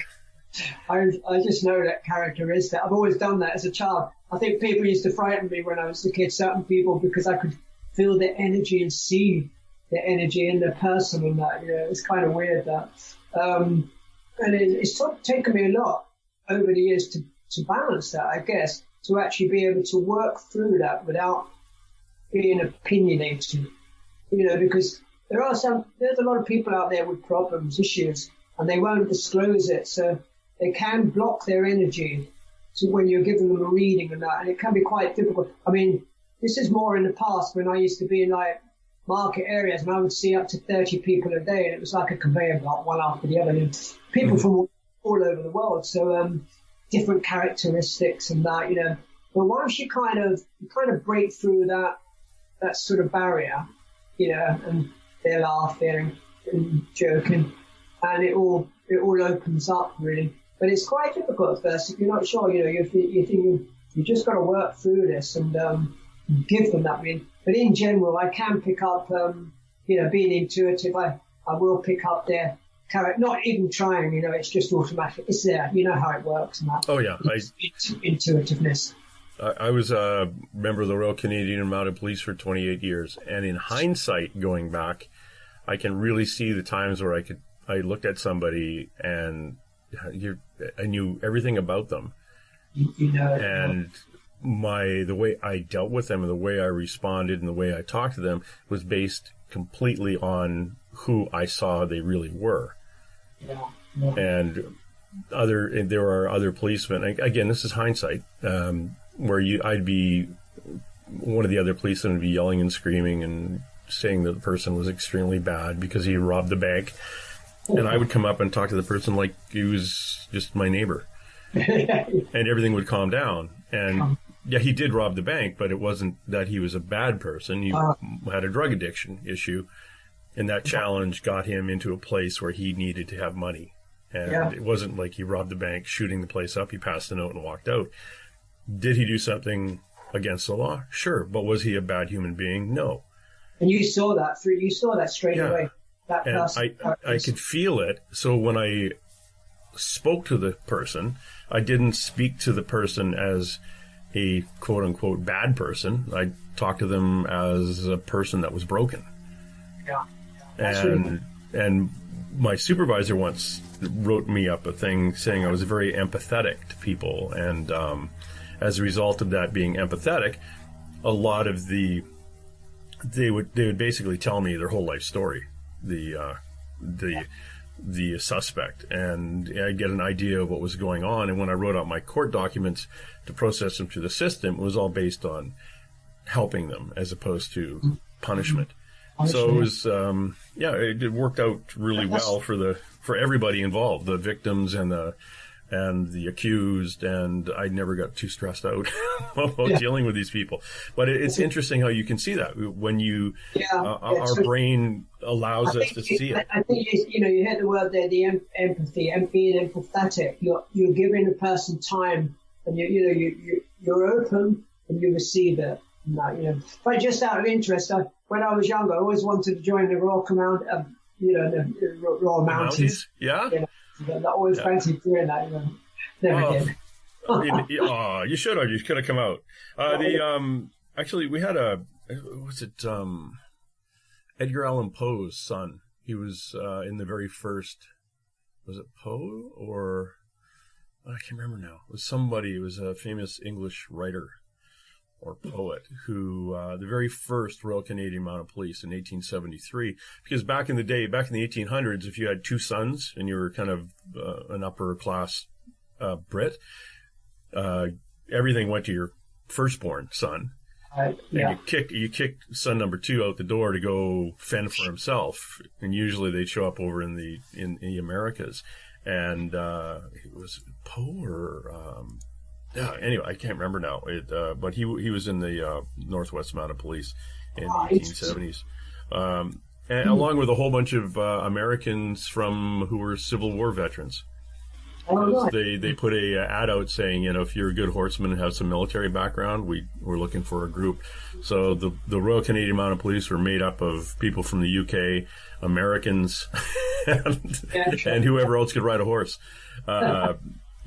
I just know that characteristic. I've always done that as a child. I think people used to frighten me when I was a kid, certain people, because I could feel their energy and see their energy in their person and that. It's kind of weird that. And it's taken me a lot over the years to balance that, I guess, to actually be able to work through that without being opinionated, because there's a lot of people out there with problems, issues, and they won't disclose it. So they can block their energy when you're giving them a reading and that, and it can be quite difficult. I mean, this is more in the past when I used to be in like market areas and I would see up to 30 people a day, and it was like a conveyor belt, one after the other. And people from all over the world, so different characteristics and that, But once you kind of break through that sort of barrier, and they're laughing and joking, and it all opens up really. But it's quite difficult at first if you're not sure. You think you just got to work through this and give them that reading. But in general, I can pick up, being intuitive. I will pick up their character, not even trying. It's just automatic. It's there. You know how it works and that. Oh yeah, intuitiveness. I was a member of the Royal Canadian Mounted Police for 28 years, and in hindsight, going back, I can really see the times where I looked at somebody and I knew everything about them, and the way I dealt with them and the way I responded and the way I talked to them was based completely on who I saw they really were. Yeah. And there are other policemen. Again, this is hindsight. Where I'd be one of the other policemen would be yelling and screaming and saying that the person was extremely bad because he robbed the bank, And I would come up and talk to the person like he was just my neighbor. And everything would calm down. And yeah, he did rob the bank, but it wasn't that he was a bad person. He had a drug addiction issue. And that challenge got him into a place where he needed to have money. And it wasn't like he robbed the bank, shooting the place up. He passed the note and walked out. Did he do something against the law? Sure. But was he a bad human being? No. And you saw that straight away. That and I could feel it. So when I spoke to the person, I didn't speak to the person as a quote unquote bad person. I talked to them as a person that was broken. Yeah. And my supervisor once wrote me up a thing saying I was very empathetic to people, and as a result of that being empathetic, a lot of they would basically tell me their whole life story, the suspect, and I get an idea of what was going on. And when I wrote out my court documents to process them through the system, it was all based on helping them as opposed to punishment. So it was, it worked out really well for everybody involved, the victims and the accused, and I never got too stressed out about dealing with these people. But it's interesting how you can see that when our brain allows us to see it. I think you heard the word there, the empathy, and being empathetic. You're giving a person time, and you're open and you receive it. But just out of interest, when I was younger, I always wanted to join the Royal Command, the Royal Mounties. Yeah. I always fancied doing that. Never did. You should have. You could have come out. Actually, we had Edgar Allan Poe's son. He was in the very first. Was it Poe or I can't remember now. It was a famous English writer or poet who, the very first Royal Canadian Mounted Police in 1873, because back in the 1800s, if you had two sons and you were kind of an upper class Brit, everything went to your firstborn son. And you kicked son number two out the door to go fend for himself, and usually they'd show up over in the Americas, and it was Poe or anyway, I can't remember now. But he was in the Northwest Mounted Police in the 1870s, and along with a whole bunch of Americans who were Civil War veterans. They put a ad out saying, if you're a good horseman and have some military background, we're looking for a group. So the Royal Canadian Mounted Police were made up of people from the UK, Americans, and whoever else could ride a horse.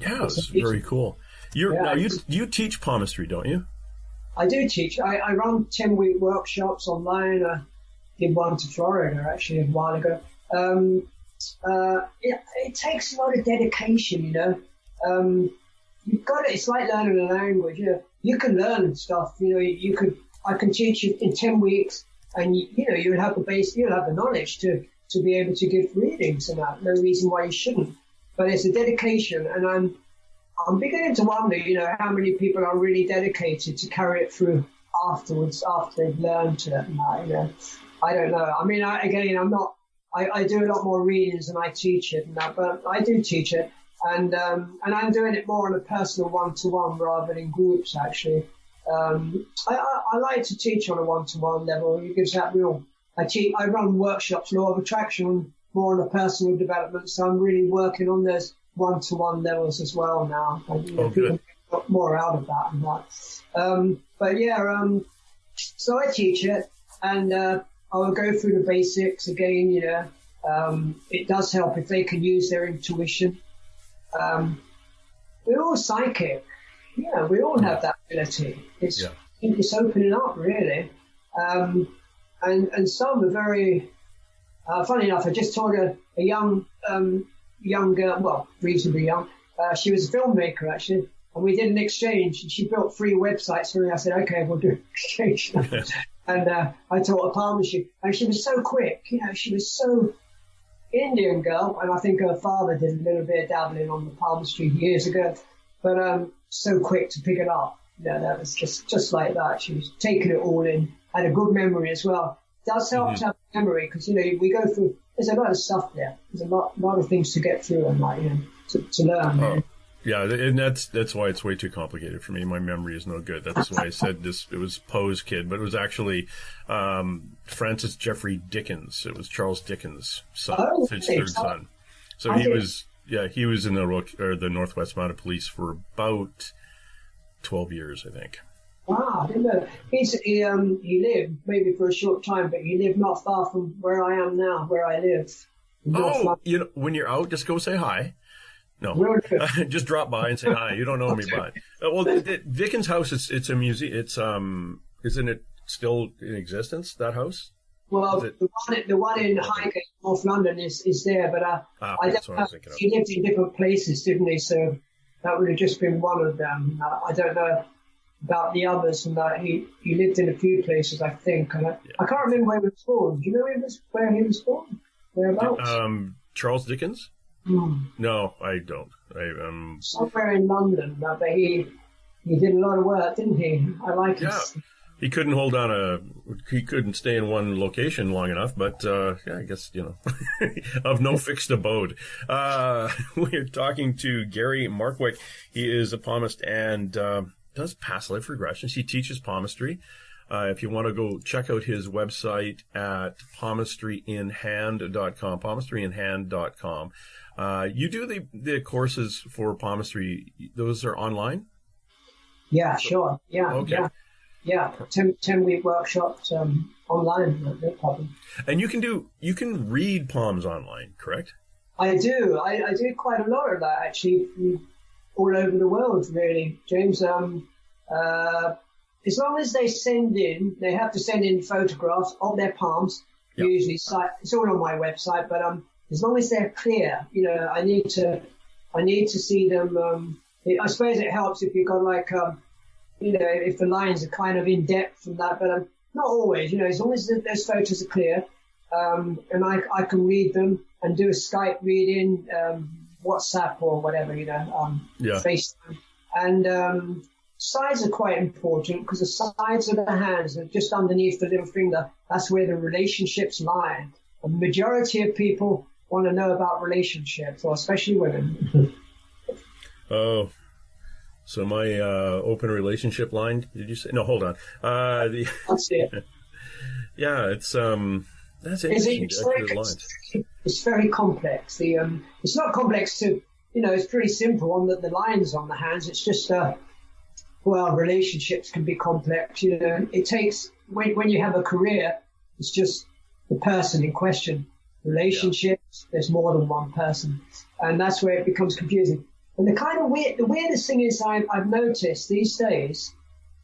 It's very cool. You teach palmistry, don't you? I do teach. I run 10-week workshops online. I did one to Florida actually a while ago. It takes a lot of dedication, You've got it. It's like learning a language. You can learn stuff. I can teach you in 10 weeks, and you'll have the base. You'll have the knowledge to be able to give readings and that. No reason why you shouldn't. But it's a dedication, and I'm beginning to wonder, how many people are really dedicated to carry it through afterwards, after they've learned it. I don't know. I mean, I'm not. I do a lot more readings than I teach it, but I do teach it, and I'm doing it more on a personal one-to-one rather than groups. Actually, I like to teach on a one-to-one level. It gives that real. I run workshops, law of attraction, more on a personal development. So I'm really working on those one-to-one levels as well now. People get more out of that and that. So I teach it, and I will go through the basics again. It does help if they can use their intuition. We're all psychic. Yeah, we all have that ability. It's opening up, really. And some are very. Funny enough, I just told a young girl, well, reasonably young. She was a filmmaker, actually, and we did an exchange, and she built 3 websites for me. I said, okay, we'll do an exchange. And I taught her palmistry, and she was so quick. She was so Indian girl, and I think her father did a little bit of dabbling on the palmistry years ago, but so quick to pick it up. That was just like that. She was taking it all in, had a good memory as well. It does help to have memory, because we go through there's a lot of stuff there. There's a lot of things to get through and like, you know, to learn. Oh. Yeah, and that's why it's way too complicated for me. My memory is no good. That's why I said this. It was Poe's kid, but it was actually Francis Jeffrey Dickens. It was Charles Dickens' son, his third son. So he was in the Northwest Mounted Police for about 12 years, I think. Wow, I didn't know. He lived maybe for a short time, but he lived not far from where I am now, where I live. Oh, you know, when you're out, just go say hi. No, just drop by and say hi. You don't know me, but well, Dickens' house. It's a museum. It's isn't it still in existence? That house? Well, the one in Highgate, North London, is there, but I don't know. He lived in different places, didn't he? So that would have just been one of them. I don't know about the others, and that he lived in a few places, I think. And I can't remember where he was born. Do you know where he was born? Whereabouts? Charles Dickens. No, I don't. Somewhere in London, but he did a lot of work, didn't he? I like it. Yeah, he couldn't stay in one location long enough, but I guess, you know, of no fixed abode. We're talking to Gary Markwick. He is a palmist and does past life regressions. He teaches palmistry. If you want to go check out his website at palmistryinhand.com, palmistryinhand.com. You do the courses for palmistry. Those are online? Yeah, sure. Yeah. Okay. Yeah. 10-week workshops online, no problem. And you can read palms online, correct? I do. I do quite a lot of that, actually, all over the world, really, James. As long as they have to send in photographs of their palms. Yep. Usually, it's all on my website, but as long as they're clear, you know, I need to see them. I suppose it helps if you've got like, you know, if the lines are kind of in depth and that, but not always. You know, as long as those photos are clear, and I can read them and do a Skype reading, WhatsApp or whatever, you know, FaceTime, and sides are quite important because the sides of the hands are just underneath the little finger. That's where the relationships lie. The majority of people want to know about relationships, or especially women. Oh, so my open relationship line, did you say? No, hold on. That's it. Yeah, it's that's interesting. It's very complex. It's not complex to, you know, it's pretty simple on the lines on the hands. It's just well, relationships can be complex. You know, it takes when you have a career, it's just the person in question. Relationships, there's more than one person, and that's where it becomes confusing. And the weirdest thing is I've noticed these days.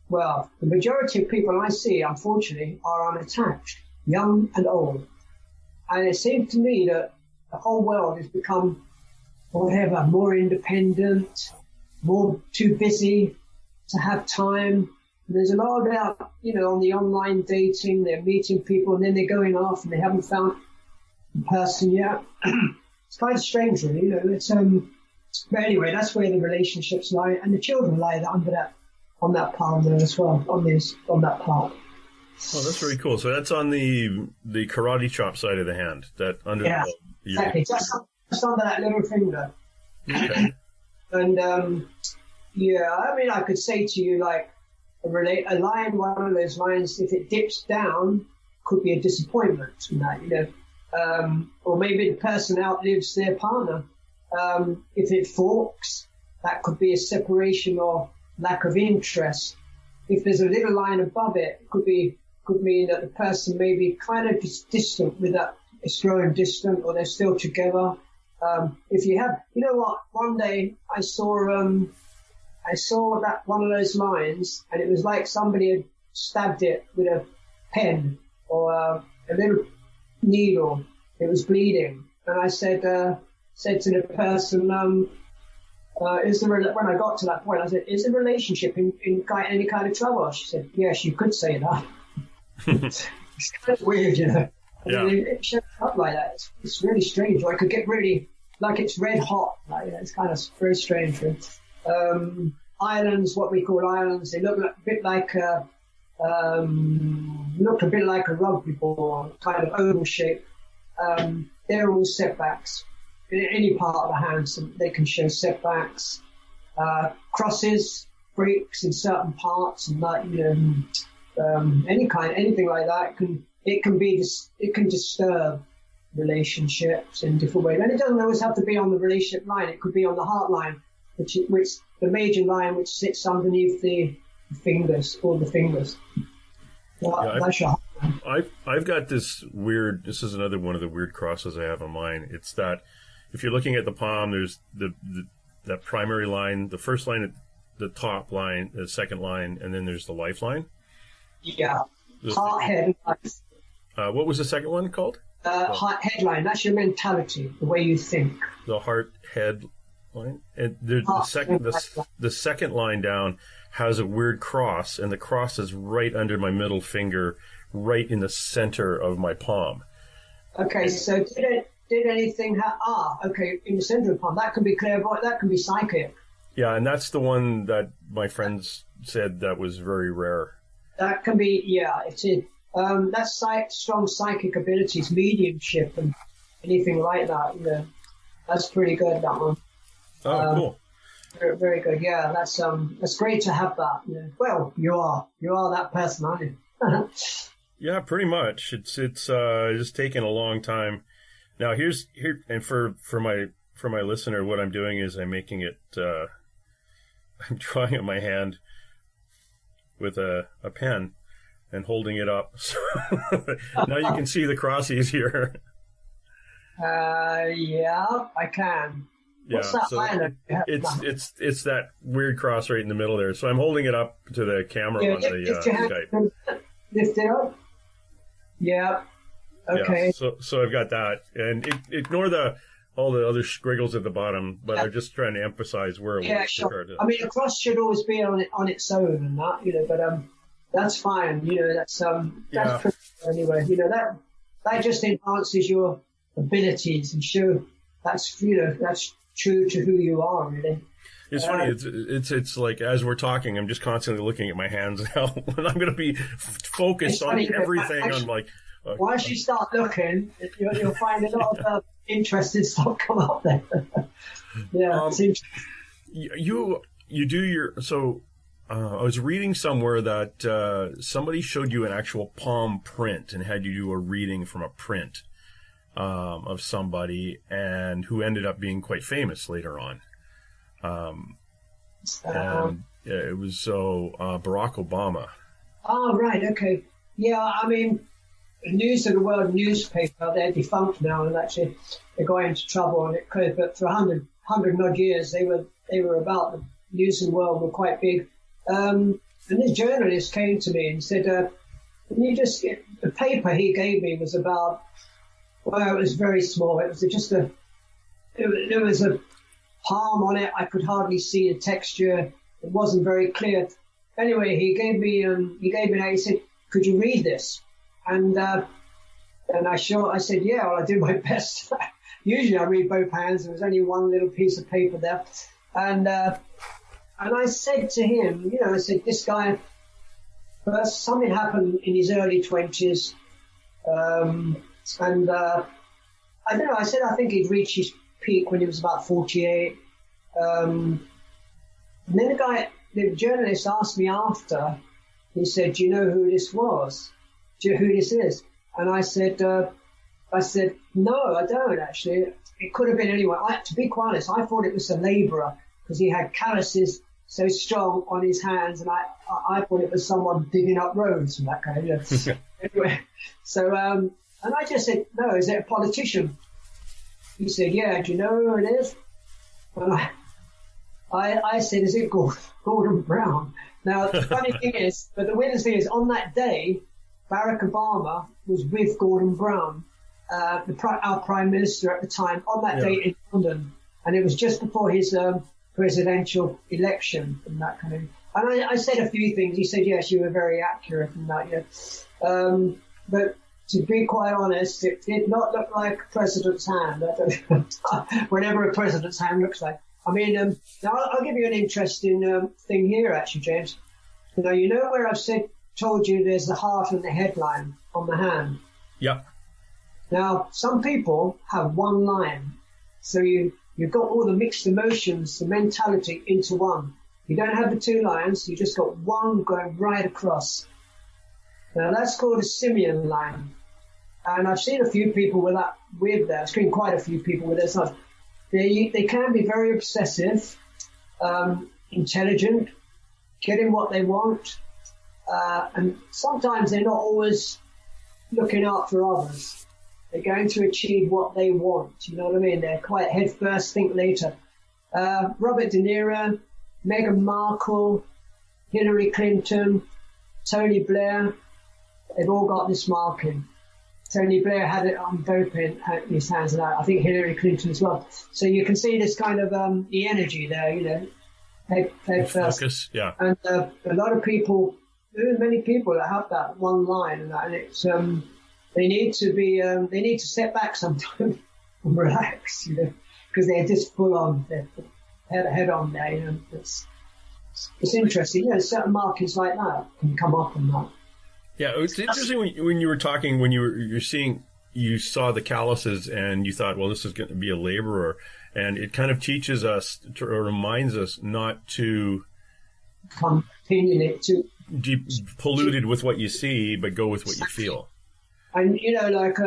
Well, the majority of people I see, unfortunately, are unattached, young and old, and it seems to me that the whole world has become more independent, more too busy to have time. There's a lot about, you know, on the online dating, they're meeting people and then they're going off and they haven't found the person yet. It's kind of strange, really. You know, but anyway, that's where the relationships lie, and the children lie on that palm there as well, on that part. Oh, that's very cool. So that's on the karate chop side of the hand, that under. Yeah, exactly. Just under that little finger. Okay. And yeah, I mean, I could say to you, like, a line, one of those lines, if it dips down, could be a disappointment from that, you know. Or maybe the person outlives their partner. If it forks, that could be a separation or lack of interest. If there's a little line above it, it could mean that the person may be kind of distant with that. It's growing distant, or they're still together. If you have, you know what? One day I saw that one of those lines, and it was like somebody had stabbed it with a pen or a little needle. It was bleeding, and I said to the person, when I got to that point, I said, "Is the relationship in any kind of trouble?" She said, "Yes, you could say that." It's kind of weird, you know. Yeah. I mean, it shows up like that. It's really strange. Or I could get really, like, it's red hot. Like, you know, it's kind of very strange. Islands, what we call islands, they look a bit like a rugby ball, kind of oval shape. they're all setbacks. In any part of the hand, so they can show setbacks, crosses, breaks in certain parts, and that, anything like that. It can disturb relationships in different ways, and it doesn't always have to be on the relationship line. It could be on the heart line, which the major line, which sits underneath the fingers, all the fingers. That's your heart line. I've got this weird. This is another one of the weird crosses I have on mine. It's that if you're looking at the palm, there's that primary line, the first line, the top line, the second line, and then there's the lifeline. Yeah. Heart, head, life. What was the second one called? Heart, head line. That's your mentality, the way you think. The heart, head line. And the second line down has a weird cross, and the cross is right under my middle finger, right in the center of my palm. Okay, so did anything in the center of the palm? That can be clairvoyant, that can be psychic. Yeah, and that's the one that my friends said that was very rare. That can be, it is. That's strong psychic abilities, mediumship, and anything like that. That's pretty good, that one. Oh, cool. Very, very good. Yeah, that's great to have that. Well, you are that person, aren't you? Yeah, pretty much. It's just taken a long time. Now and for my listener, what I'm doing is I'm making it. I'm drawing on my hand with a pen and holding it up. So now you can see the cross easier. Yeah, I can. What's that line? It's that weird cross right in the middle there. So I'm holding it up to the camera on the Skype. Lift it up. Yeah. Okay. Yeah, so I've got that, and ignore all the other squiggles at the bottom, but I'm just trying to emphasize where it was. Sure. I mean, a cross should always be on its own, and that, but that's fine. That's pretty good anyway. That just enhances your abilities and show that's true to who you are, really. It's funny. It's like as we're talking, I'm just constantly looking at my hands now, and I'm going to be focused on everything. I'm like. Once you start looking, you'll find a lot of interesting stuff come up there. Yeah, you do your so. I was reading somewhere that somebody showed you an actual palm print and had you do a reading from a print of somebody, and who ended up being quite famous later on. And it was Barack Obama. Oh, right, okay, yeah. I mean. News of the World newspaper, they're defunct now, and actually they're going into trouble on it. But for 100 odd years, they were about the News of the World were quite big. And this journalist came to me and said, "Can you just get the paper he gave me was about? Well, it was very small. It was just there was a palm on it. I could hardly see the texture. It wasn't very clear. Anyway, he gave me that. He said, "Could you read this?" And I said, yeah, well, I do my best. Usually I read both hands. There was only one little piece of paper there. And I said to him, I said, this guy, first, something happened in his early 20s. I don't know, I said, I think he'd reached his peak when he was about 48. And then the journalist asked me after, he said, do you know who this was? Do you know who this is? And I said, no, I don't actually. It could have been anyone. To be quite honest, I thought it was a labourer because he had calluses so strong on his hands, and I thought it was someone digging up roads and that kind of thing. Anyway, so and I just said, no, is it a politician? He said, yeah. Do you know who it is? And I said, is it Gordon Brown? Now the funny thing is, but the weirdest thing is, on that day, Barack Obama was with Gordon Brown, our Prime Minister at the time, on that day in London. And it was just before his presidential election and that kind of thing. And I said a few things. He said, yes, you were very accurate and that, yeah. But to be quite honest, it did not look like a president's hand. Whatever a president's hand looks like. I mean, now I'll give you an interesting thing here, actually, James. You know where I've told you there's the heart and the headline on the hand. Yeah. Now, some people have one line. So you've got all the mixed emotions, the mentality into one. You don't have the two lines, you just got one going right across. Now, that's called a simian line. And I've seen a few people with that. I've seen quite a few people with this. They can be very obsessive, intelligent, getting what they want, and sometimes they're not always looking out for others. They're going to achieve what they want. You know what I mean? They're quite head first, think later. Robert De Niro, Meghan Markle, Hillary Clinton, Tony Blair, they've all got this marking. Tony Blair had it on both his hands, and I think Hillary Clinton as well. So you can see this kind of the energy there, you know, head first. Focus, yeah. And a lot of people, there are many people that have that one line, and it's they need to step back sometimes and relax, you know, because they're just full on, they're head on there, you know. It's interesting, you know, certain markings like that can come up and that. Yeah, it's interesting when you were talking, when you saw the calluses and you thought, well, this is going to be a laborer, and it kind of teaches us, or reminds us not to be polluted with what you see, but go with what you feel. And, you know, like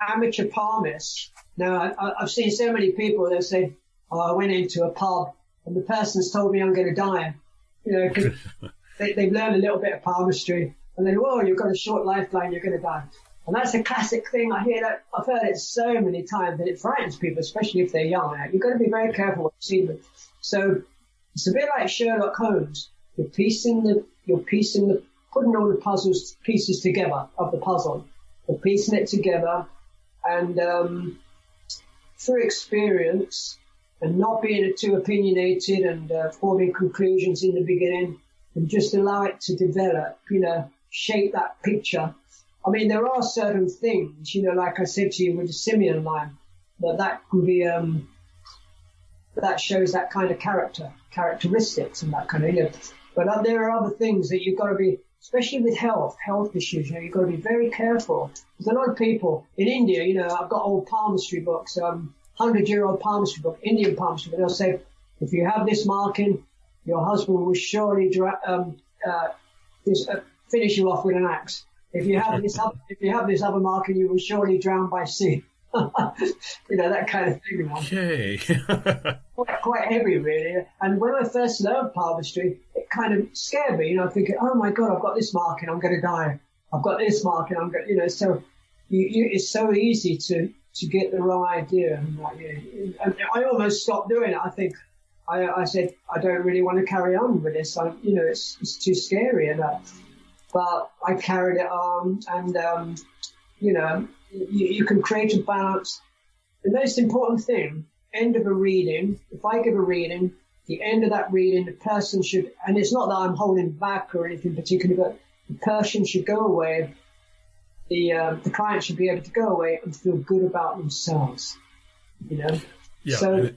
amateur palmists. Now, I've seen so many people that say, oh, I went into a pub and the person's told me I'm going to die. You know, because they've learned a little bit of palmistry. And then, whoa, you've got a short lifeline, you're going to die. And that's a classic thing. I hear that. I've heard it so many times that it frightens people, especially if they're young. You've got to be very careful what you see them. So it's a bit like Sherlock Holmes. You're putting all the pieces together of the puzzle. You're piecing it together, and through experience and not being too opinionated and forming conclusions in the beginning, and just allow it to develop, you know, shape that picture. I mean, there are certain things, you know, like I said to you with the simian line, that can be, that shows that kind of characteristics and that kind of, you know. But there are other things that you've got to be, especially with health issues, you know, you've got to be very careful. There's a lot of people in India, you know, I've got old palmistry books, 100-year-old palmistry book, Indian palmistry, but they'll say, if you have this marking, your husband will surely finish you off with an axe. If you have this other marking, you will surely drown by sea. You know, that kind of thing. You know. Okay. quite heavy, really. And when I first learned palmistry, it kind of scared me. You know, thinking, oh my God, I've got this marking, I'm going to die. I've got this marking, I'm going. You know, so it's so easy to get the wrong idea. And I almost stopped doing it. I think I said I don't really want to carry on with this. You know, it's too scary and that. But I carried it on, and you know, you can create a balance. The most important thing, end of a reading, if I give a reading, the end of that reading, the person should, and it's not that I'm holding back or anything particular, but the person should go away, the client should be able to go away and feel good about themselves, you know? Yeah.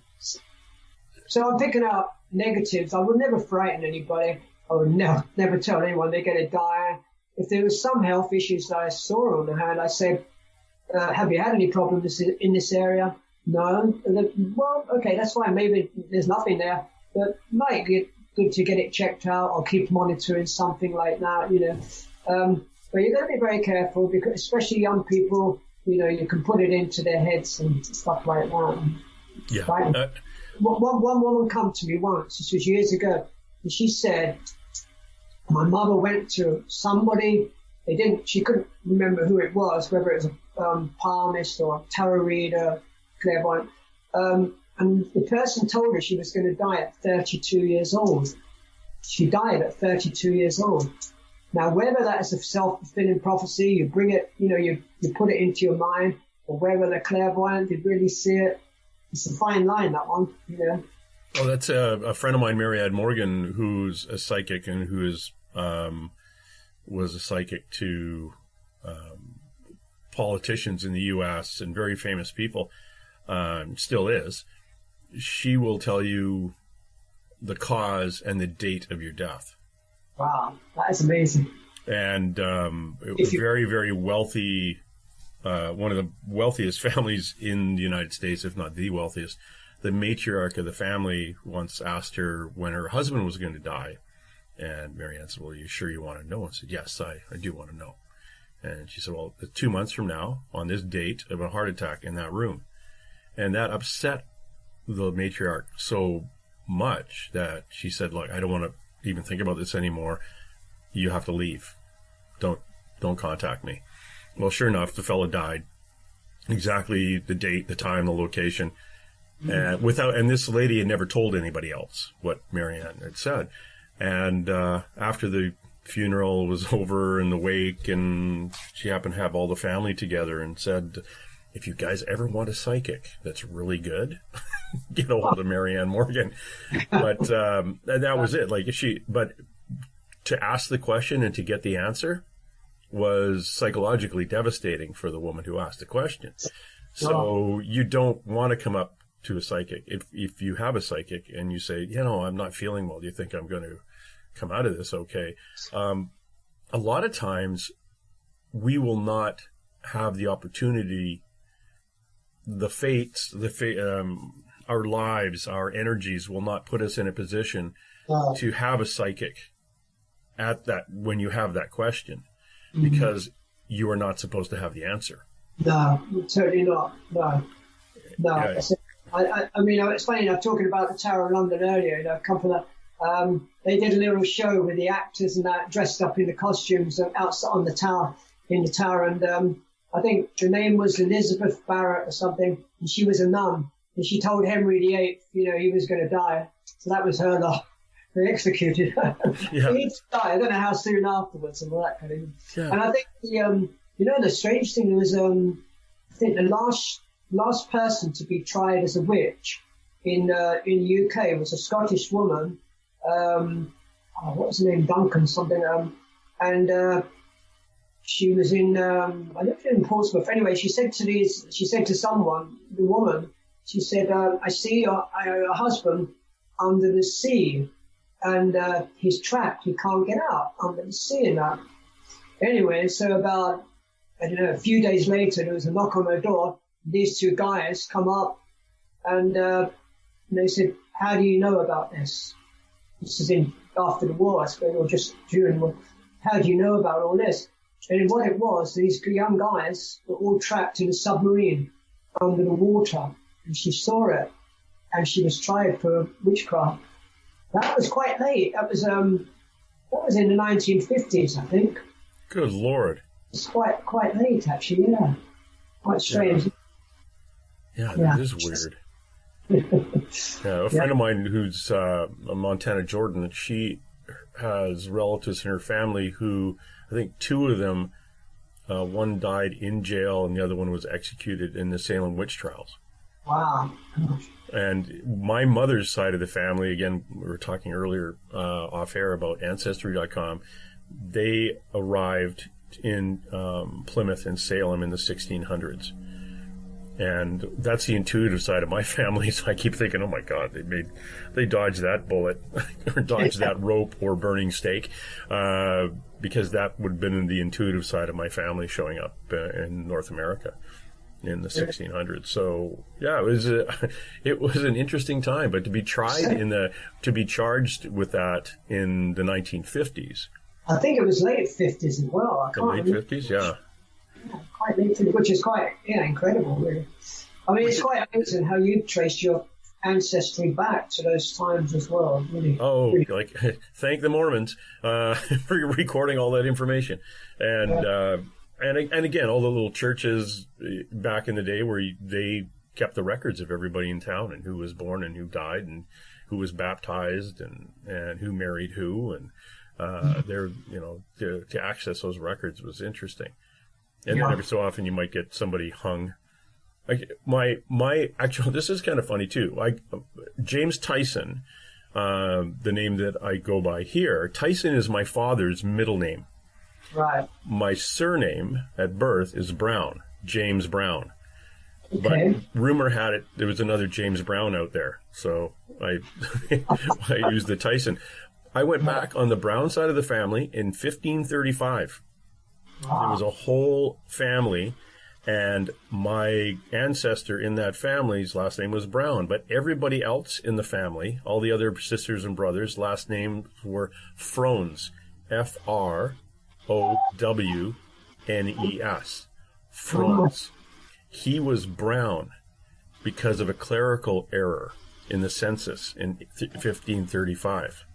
So I'm picking out negatives. I would never frighten anybody. I would never tell anyone they're going to die. If there was some health issues that I saw on the hand, I said, have you had any problems in this area? No. And then, well, okay, that's fine. Maybe there's nothing there, but might be good to get it checked out or keep monitoring something like that, you know. But you've got to be very careful, because especially young people, you know, you can put it into their heads and stuff like that. Yeah. Right? One woman come to me once, this was years ago, and she said, my mother went to somebody, she couldn't remember who it was, whether it was a palmist or a tarot reader, clairvoyant, and the person told her she was going to die at 32 years old. She died at 32 years old. Now, whether that is a self-fulfilling prophecy, you bring it, you know, you put it into your mind, or whether the clairvoyant did really see it, it's a fine line, that one, you know. Oh, that's a friend of mine, Mariad Morgan, who's a psychic and who is was a psychic to politicians in the U.S. and very famous people, still is. She will tell you the cause and the date of your death. Wow, that is amazing. And it was very, very wealthy one of the wealthiest families in the United States, if not the wealthiest. The matriarch of the family once asked her when her husband was going to die. And Marianne said, well, are you sure you want to know? And said, yes, I do want to know. And she said, well, 2 months from now, on this date, of a heart attack in that room. And that upset the matriarch so much that she said, look, I don't want to even think about this anymore. You have to leave. Don't contact me. Well, sure enough, the fellow died. Exactly the date, the time, the location. And this lady had never told anybody else what Marianne had said. And after the funeral was over and the wake, and she happened to have all the family together and said, if you guys ever want a psychic that's really good, get a hold of Marianne Morgan. But that was it. But to ask the question and to get the answer was psychologically devastating for the woman who asked the question. So you don't want to come up to a psychic. If you have a psychic and you say, I'm not feeling well, do you think I'm going to come out of this okay? A lot of times we will not have the opportunity, our lives, our energies will not put us in a position to have a psychic when you have that question, because you are not supposed to have the answer. No, certainly not. No. Yeah. I mean, it's funny enough, talking about the Tower of London earlier, a couple of, they did a little show with the actors and that dressed up in the costumes outside on the tower, in the tower. And I think the name was Elizabeth Barrett or something. And she was a nun. And she told Henry VIII, he was going to die. So that was her lot. They executed her. Yeah. He died. I don't know how soon afterwards and all that kind of thing. Yeah. And I think the strange thing was, I think the last person to be tried as a witch in the UK was a Scottish woman. What was her name? Duncan something. And she was in I lived in Portsmouth. Anyway, she said to someone, the woman, she said, I see your husband under the sea, and he's trapped. He can't get out under the sea and that. Anyway, so about, a few days later, there was a knock on her door. These two guys come up, and they said, how do you know about this? This is after the war, I suppose, or just during the war. How do you know about all this? And what it was, these young guys were all trapped in a submarine under the water, and she saw it, and she was tried for witchcraft. That was quite late. That was in the 1950s, I think. Good Lord. It's quite late, actually, yeah. Quite strange. Yeah, that is weird. A friend of mine who's a Montana Jordan, she has relatives in her family who, I think two of them, one died in jail and the other one was executed in the Salem witch trials. Wow. And my mother's side of the family, again, we were talking earlier off air about Ancestry.com, they arrived in Plymouth and Salem in the 1600s. And that's the intuitive side of my family. So I keep thinking, oh my God, they dodged that bullet or dodged that rope or burning stake, because that would have been the intuitive side of my family showing up in North America in the 1600s. So yeah, it was an interesting time. But to be to be charged with that in the 1950s. I think it was late 50s as well. The late 50s, yeah. Quite late, which is quite incredible, really. I mean, it's quite amazing how you traced your ancestry back to those times as well. Really. Oh, like thank the Mormons for recording all that information, and again, all the little churches back in the day where they kept the records of everybody in town and who was born and who died and who was baptized and who married who, and to access those records was interesting. And then every so often you might get somebody hung. This is kind of funny too. James Tyson, the name that I go by here, Tyson is my father's middle name. Right. My surname at birth is Brown, James Brown. Okay. But rumor had it there was another James Brown out there, so I used the Tyson. I went back on the Brown side of the family in 1535. Wow. There was a whole family And my ancestor in that family's last name was Brown, but everybody else in the family, all the other sisters and brothers, last names were Frones, F-R-O-W-N-E-S, Frones. He was Brown because of a clerical error in the census in 1535.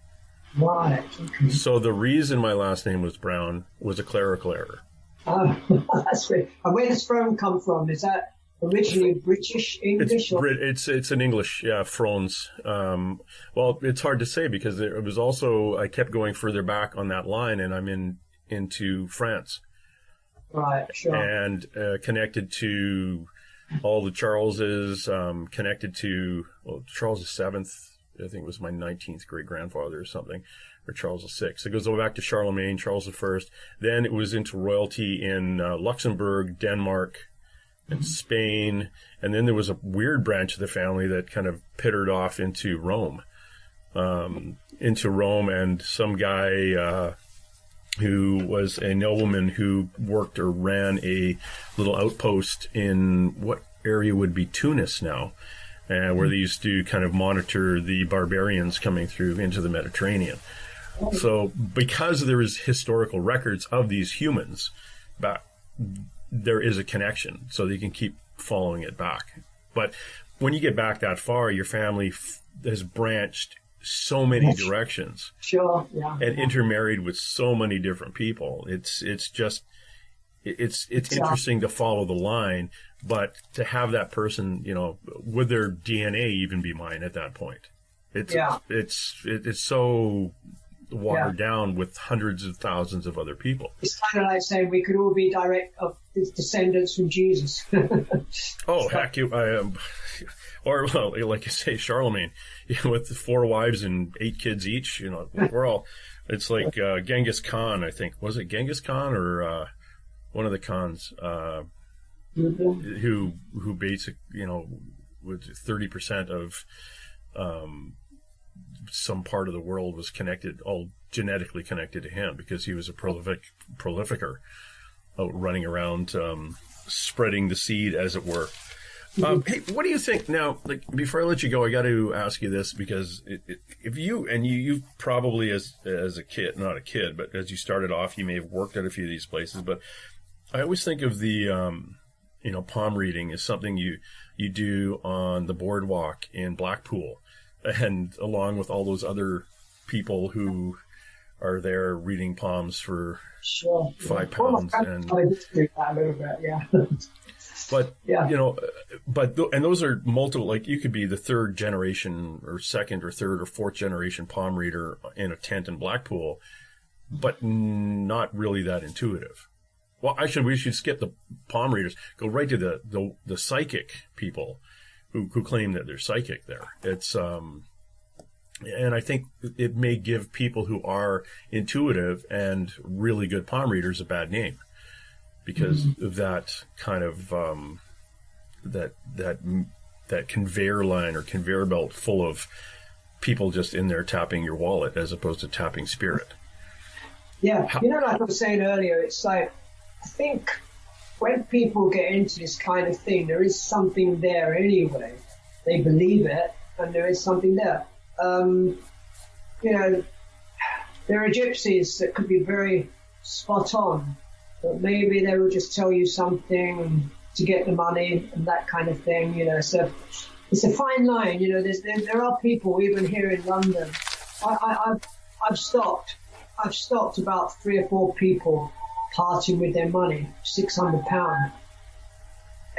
Right. Okay. So the reason my last name was Brown was a clerical error. That's great. And where does Frone come from? Is that originally British, English? It's an English, yeah, Frones. Well, it's hard to say because it was also, I kept going further back on that line, and I'm into France. Right, sure. And connected to all the Charleses, connected to, Charles VII, I think it was my 19th great-grandfather or something, or Charles VI. It goes back to Charlemagne, Charles I. Then it was into royalty in Luxembourg, Denmark, and Spain. And then there was a weird branch of the family that kind of pittered off into Rome. And some guy who was a nobleman who worked or ran a little outpost in what area would be Tunis now, where they used to kind of monitor the barbarians coming through into the Mediterranean. So because there is historical records of these humans, there is a connection, so they can keep following it back. But when you get back that far, your family has branched so many directions. Sure, yeah. And intermarried with so many different people. It's interesting to follow the line, but to have that person, would their DNA even be mine at that point? It's so watered down with hundreds of thousands of other people. It's kind of like saying we could all be direct descendants from Jesus. Oh, heck, or like you say, Charlemagne, with 4 wives and 8 kids each. We're all. It's like Genghis Khan, I think. Was it Genghis Khan or one of the Khans who basically, with 30% of some part of the world was connected, all genetically connected to him, because he was a prolificer, running around, spreading the seed, as it were. Hey, what do you think now? Like, before I let you go, I got to ask you this, because if you probably as a kid, not a kid, but as you started off, you may have worked at a few of these places. But I always think of the palm reading as something you do on the boardwalk in Blackpool, and along with all those other people who are there reading palms for £5. And I did do that a little bit, yeah. But, and those are multiple, like you could be the 3rd generation or 2nd or 3rd or 4th generation palm reader in a tent in Blackpool, but not really that intuitive. Well, we should skip the palm readers, go right to the psychic people who claim that they're psychic there. It's, and I think it may give people who are intuitive and really good palm readers a bad name, because of that kind of that conveyor line or conveyor belt full of people just in there tapping your wallet as opposed to tapping spirit. Yeah, like I was saying earlier, it's like, I think when people get into this kind of thing, there is something there anyway. They believe it, and there is something there. There are gypsies that could be very spot on, but maybe they will just tell you something to get the money and that kind of thing. So it's a fine line. There are people even here in London. I've stopped about 3 or 4 people parting with their money, £600,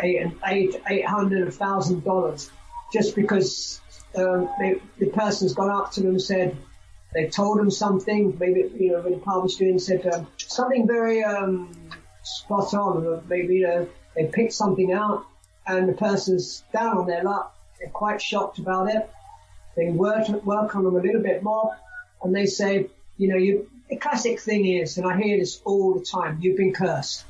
$800,000, just because the person's gone up to them and said, they told them something, maybe, with the palmistry, and said something very spot on, or maybe, they picked something out, and the person's down on their luck. They're quite shocked about it. They work on them a little bit more, and they say, the classic thing is, and I hear this all the time, you've been cursed.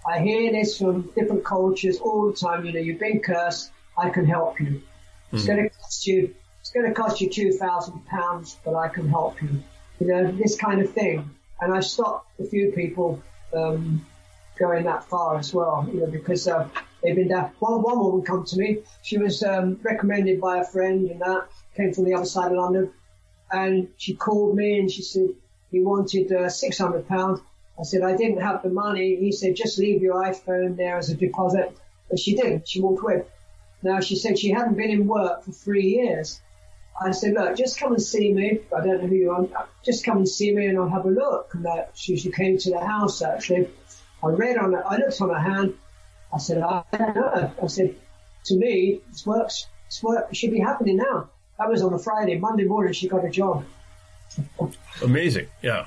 I hear this from different cultures all the time. You've been cursed. I can help you. It's going to cost you. It's going to cost you £2,000, but I can help you. This kind of thing. And I've stopped a few people going that far as well, because they've been down. One woman come to me. She was recommended by a friend, and that came from the other side of London. And she called me and she said he wanted £600. I said I didn't have the money. He said just leave your iPhone there as a deposit. But she didn't. She walked away. Now she said she hadn't been in work for 3 years. I said, look, just come and see me. I don't know who you are. Just come and see me and I'll have a look. And she came to the house, actually. I looked on her hand. I said, I don't know. I said, to me, this work should be happening now. That was on a Friday. Monday morning, she got a job. Amazing. Yeah.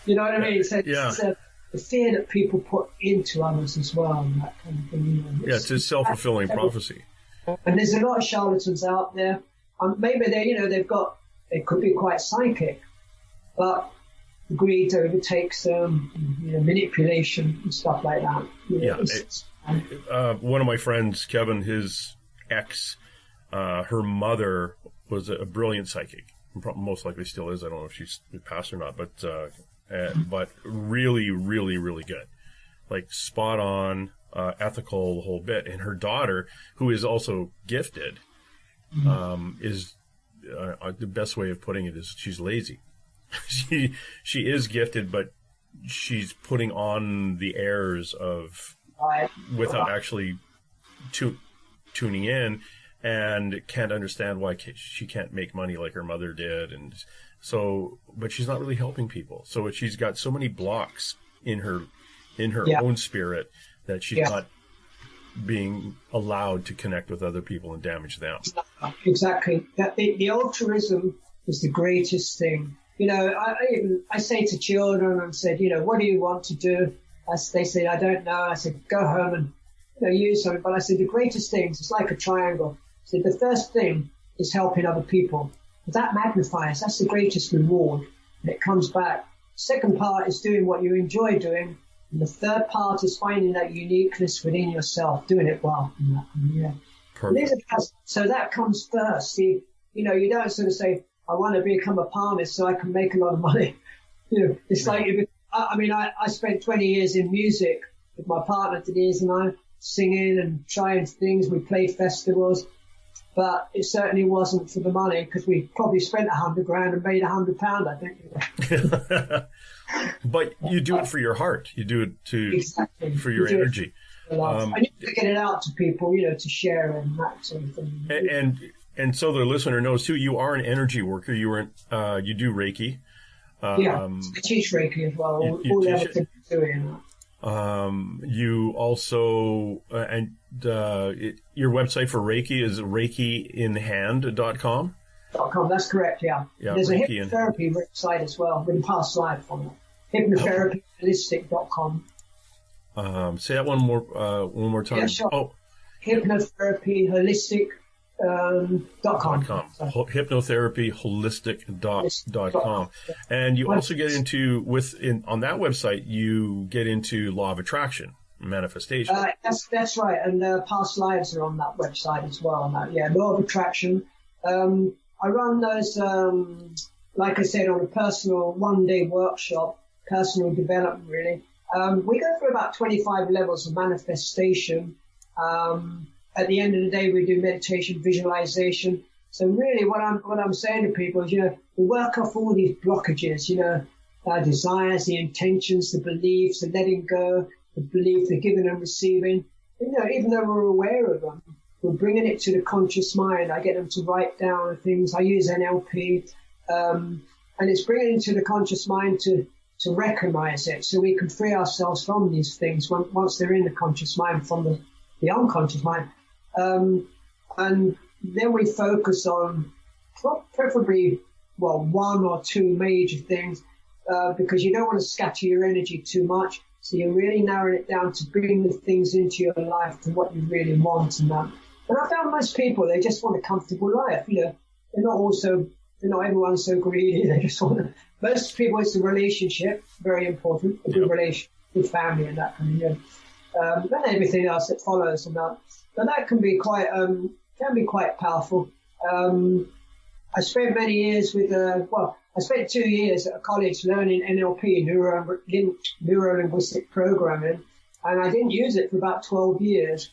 You know what I mean? So yeah. It's the fear that people put into others as well. And that kind of thing, It's a self-fulfilling prophecy. And there's a lot of charlatans out there. Maybe they could be quite psychic, but greed overtakes manipulation and stuff like that. One of my friends, Kevin, his ex, her mother was a brilliant psychic. Most likely still is. I don't know if she's passed or not, but really, really, really good. Like spot on, ethical, the whole bit. And her daughter, who is also gifted, is the best way of putting it is she's lazy. She is gifted, but she's putting on the airs of without actually tuning in, and can't understand why she can't make money like her mother did, and so. But she's not really helping people. So she's got so many blocks in her own spirit that she's not being allowed to connect with other people and damage them. Exactly. The altruism is the greatest thing. I say to children, and said, what do you want to do? They say, I don't know. I said, go home and use something. But I said, the greatest things, it's like a triangle. I said, the first thing is helping other people. But that magnifies. That's the greatest reward. And it comes back. Second part is doing what you enjoy doing. And the third part is finding that uniqueness within yourself, doing it well. Perfect. So that comes first. You don't sort of say, I want to become a palmist so I can make a lot of money. It's like, I spent 20 years in music with my partner, Denise, and I, singing and trying things. We played festivals, but it certainly wasn't for the money, because we probably spent $100,000 and made £100, I think. But you do it for your heart. You do it for your energy. I need to get it out to people, to share and that sort of thing. And so the listener knows too, you are an energy worker. You do Reiki. I teach Reiki as well. All the other things doing that. You also your website for Reiki is reikiinhand.com. That's correct. Yeah. There's a hypnotherapy website as well with a past life on it. Hypnotherapyholistic.com. Say that one more time. Yeah, sure. Oh. Hypnotherapyholistic.com. Hypnotherapyholistic.com. And you also get into on that website, you get into law of attraction, manifestation. That's right. And past lives are on that website as well. Law of attraction. I run those, like I said, on a personal 1-day workshop, personal development, really. We go through about 25 levels of manifestation. At the end of the day, we do meditation, visualization. So really what I'm saying to people is, we work off all these blockages, our desires, the intentions, the beliefs, the letting go, the belief, the giving and receiving. Even though we're aware of them, we're bringing it to the conscious mind. I get them to write down things. I use NLP. And it's bringing it to the conscious mind to recognize it, so we can free ourselves from these things once they're in the conscious mind, from the unconscious mind. And then we focus on preferably, one or two major things, because you don't want to scatter your energy too much. So you're really narrowing it down to bring the things into your life to what you really want and that. And I found most people, they just want a comfortable life. They're not everyone's so greedy. They just want to. Most people, it's a relationship, very important, a good relationship with family and that kind of thing. And everything else that follows and that. But that can be quite powerful. I spent many years I spent 2 years at a college learning NLP, neuro-linguistic programming, And I didn't use it for about 12 years,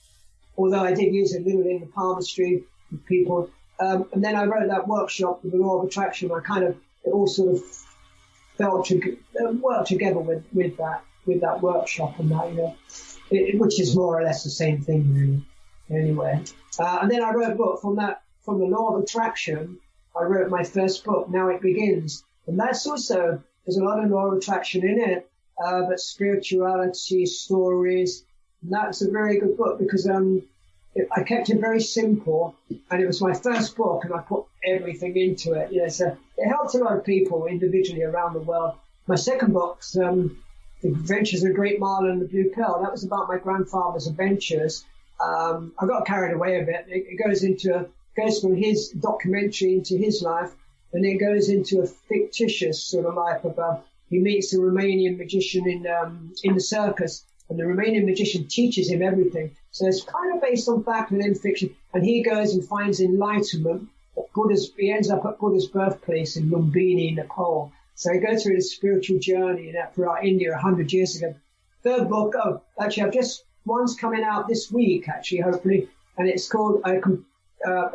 although I did use it a little in the Palmistry with people. And then I wrote that workshop with the law of attraction. It all sort of worked together with that workshop and that, which is more or less the same thing, really, anyway. And then I wrote a book from the law of attraction. I wrote my first book, Now It Begins. And that's also, there's a lot of law of attraction in it, but spirituality, stories. And that's a very good book because I kept it very simple, and it was my first book, and I put everything into it. So it helped a lot of people individually around the world. My second book, The Adventures of Great Marlin and the Blue Pearl, that was about my grandfather's adventures. I got carried away a bit. It goes from his documentary into his life, and it goes into a fictitious sort of life of he meets a Romanian magician in the circus, and the Romanian magician teaches him everything. So it's kind of based on fact and then fiction. And he goes and finds enlightenment. He ends up at Buddha's birthplace in Lumbini, Nepal. So he goes through the spiritual journey throughout India 100 years ago. Third book, one's coming out this week, actually, hopefully, and it's called a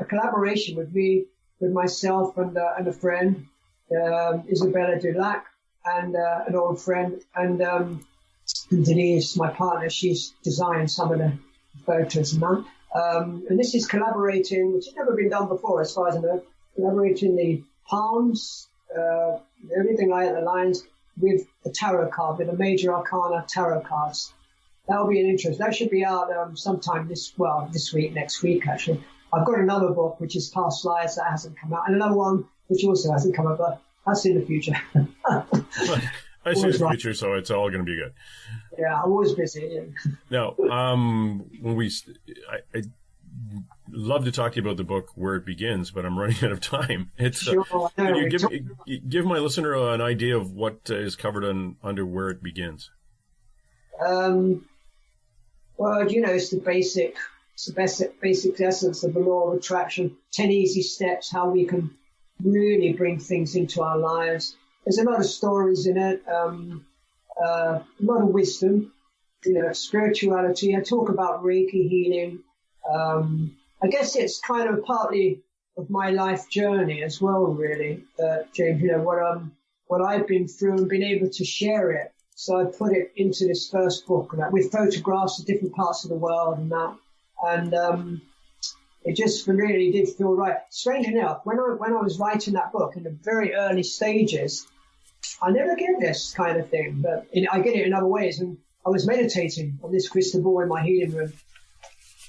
collaboration with myself and a friend, Isabella Dulac, and an old friend, and Denise, my partner. She's designed some of the photos and that. And this is collaborating, which has never been done before, as far as I know, collaborating the palms, everything like the lines, with the tarot card, with the major arcana tarot cards. That'll be an interest. That should be out sometime this week, next week, actually. I've got another book, which is Past Lives, that hasn't come out, and another one, which also hasn't come out, but that's in the future. I see the future, so it's all going to be good. Yeah, I'm always busy. Yeah. Now, I love to talk to you about the book Where It Begins, but I'm running out of time. Sure. Can you give my listener an idea of what is covered under Where It Begins? Well, it's the basic essence of the law of attraction. 10 easy steps, how we can really bring things into our lives. There's a lot of stories in it, a lot of wisdom, spirituality. I talk about Reiki healing. I guess it's kind of partly of my life journey as well, really, James, what I've been through and been able to share it. So I put it into this first book with photographs of different parts of the world and that. And it just really did feel right. Strange enough, when I was writing that book in the very early stages, I never get this kind of thing, but I get it in other ways. And I was meditating on this crystal ball in my healing room,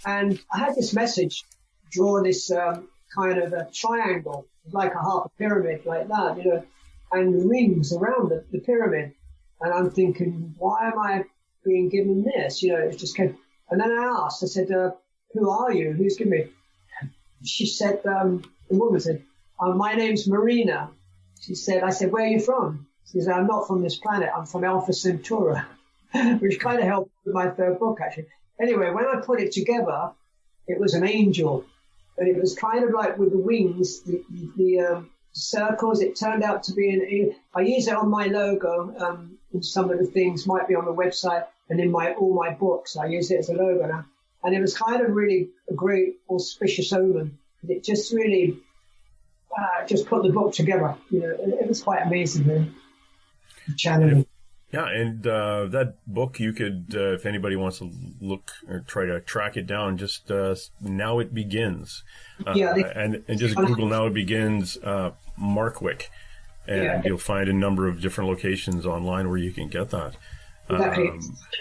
and I had this message: draw this kind of a triangle, like a half a pyramid, like that, and rings around the pyramid. And I'm thinking, why am I being given this? It just came. And then I said, who are you? Who's giving me? She said, the woman said, my name's Marina. I said, where are you from? She said, I'm not from this planet. I'm from Alpha Centauri, which kind of helped with my third book, actually. Anyway, when I put it together, it was an angel. And it was kind of like with the wings, the circles, it turned out to be I use it on my logo, and some of the things might be on the website, and in all my books, I use it as a logo now. And it was kind of really a great auspicious omen. It just really just put the book together. It was quite amazing, really. Channeling. Yeah, and that book, you could, if anybody wants to look or try to track it down, just Now It Begins. And just Google Now It Begins Markwick, and you'll find a number of different locations online where you can get that. Exactly.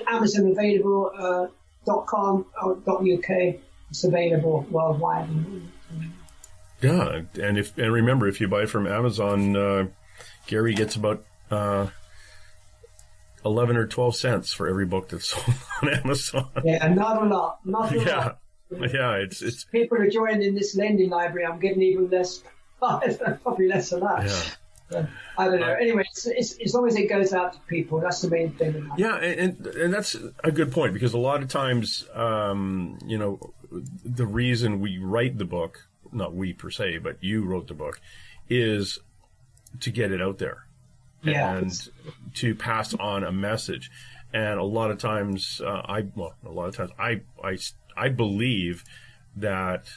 Amazon available, .com or .uk. It's available worldwide. Yeah, and remember, if you buy it from Amazon, Gary gets about 11 or 12 cents for every book that's sold on Amazon. Yeah, not a lot. Not a lot. Yeah, it's people are joining this lending library. I'm getting even less, probably less of that. Yeah. I don't know. Anyway, it's as long as it goes out to people, that's the main thing. Yeah, and that's a good point, because a lot of times, the reason we write the book, not we per se, but you wrote the book, is to get it out there. Yeah. And to pass on a message. And a lot of times, I believe that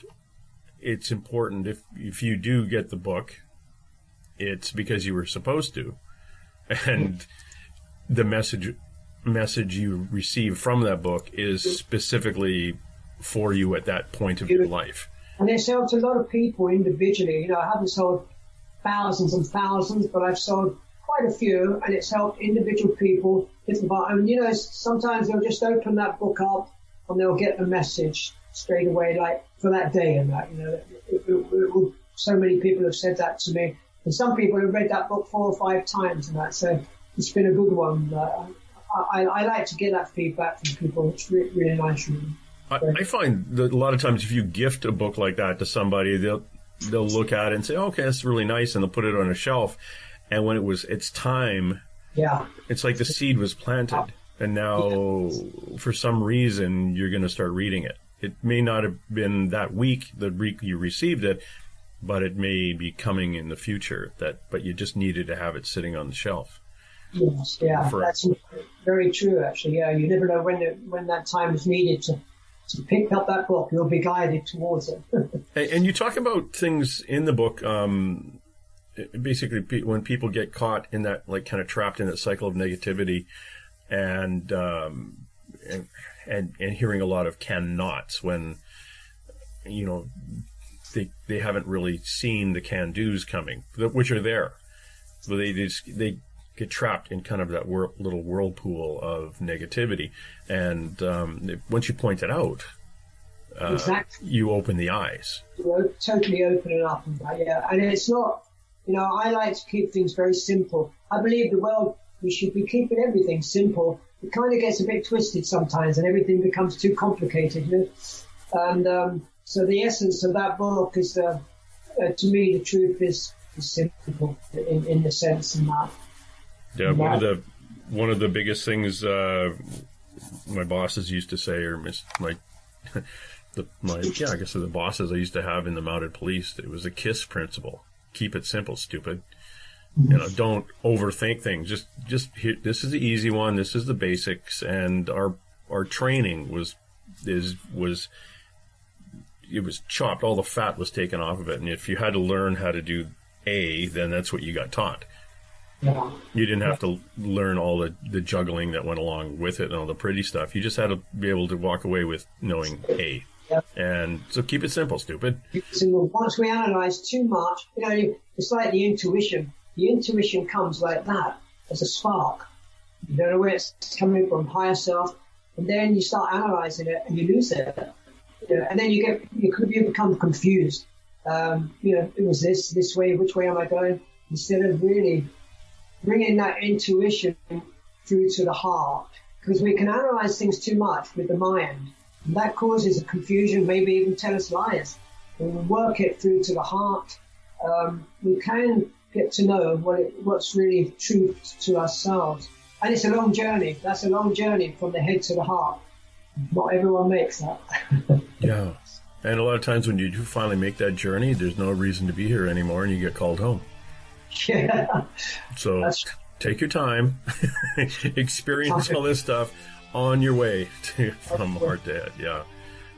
it's important if you do get the book, it's because you were supposed to, and the message you receive from that book is specifically for you at that point of your life. And it's helped a lot of people individually. You know, I haven't sold thousands and thousands, but I've sold quite a few, and it's helped individual people. And, you know, sometimes they'll just open that book up and they'll get the message straight away, like for that day and that, you know. So many people have said that to me. And some people have read that book 4 or 5 times and that, so it's been a good one. I like to get that feedback from people. It's really nice. Really. I find that a lot of times if you gift a book like that to somebody, they'll look at it and say, okay, that's really nice, and they'll put it on a shelf. And when it's time, it's like the seed was planted, and now for some reason you're going to start reading it. It may not have been the week you received it, but it may be coming in the future. But you just needed to have it sitting on the shelf. Yes, that's very true. Actually, you never know when that time is needed to pick up that book. You'll be guided towards it. And you talk about things in the book. Basically, when people get caught in that, like, kind of trapped in that cycle of negativity, and hearing a lot of can-nots when, you know, they haven't really seen the can-dos coming, which are there. So they get trapped in kind of that little whirlpool of negativity, and once you point it out, exactly, you open the eyes. You totally open it up, and it's not. You know, I like to keep things very simple. I believe the world, we should be keeping everything simple. It kind of gets a bit twisted sometimes, and everything becomes too complicated. You know? And so the essence of that book is, to me, the truth is simple in the sense in that. Yeah, one of the biggest things my bosses used to say, or I guess the bosses I used to have in the mounted police, it was a KISS principle. Keep it simple, stupid. You know, don't overthink things. Just here, this is the easy one. This is the basics, and our training was chopped. All the fat was taken off of it, and if you had to learn how to do A, then that's what you got taught. Yeah. You didn't have to learn all the juggling that went along with it and all the pretty stuff. You just had to be able to walk away with knowing A. Yep. And so keep it simple, stupid. Once we analyze too much, you know, it's like the intuition. The intuition comes like that, as a spark. You don't know where it's coming from, higher self, and then you start analyzing it and you lose it. You know, and then you become confused. You know, it was this way, which way am I going? Instead of really bringing that intuition through to the heart, because we can analyze things too much with the mind. And that causes a confusion, maybe even tell us lies. When we work it through to the heart, we can get to know what's really true to ourselves. And it's a long journey. That's a long journey from the head to the heart. Not everyone makes that. Yeah. And a lot of times when you do finally make that journey, there's no reason to be here anymore and you get called home. Yeah. So take your time, experience all this stuff on your way from heart to head. Yeah,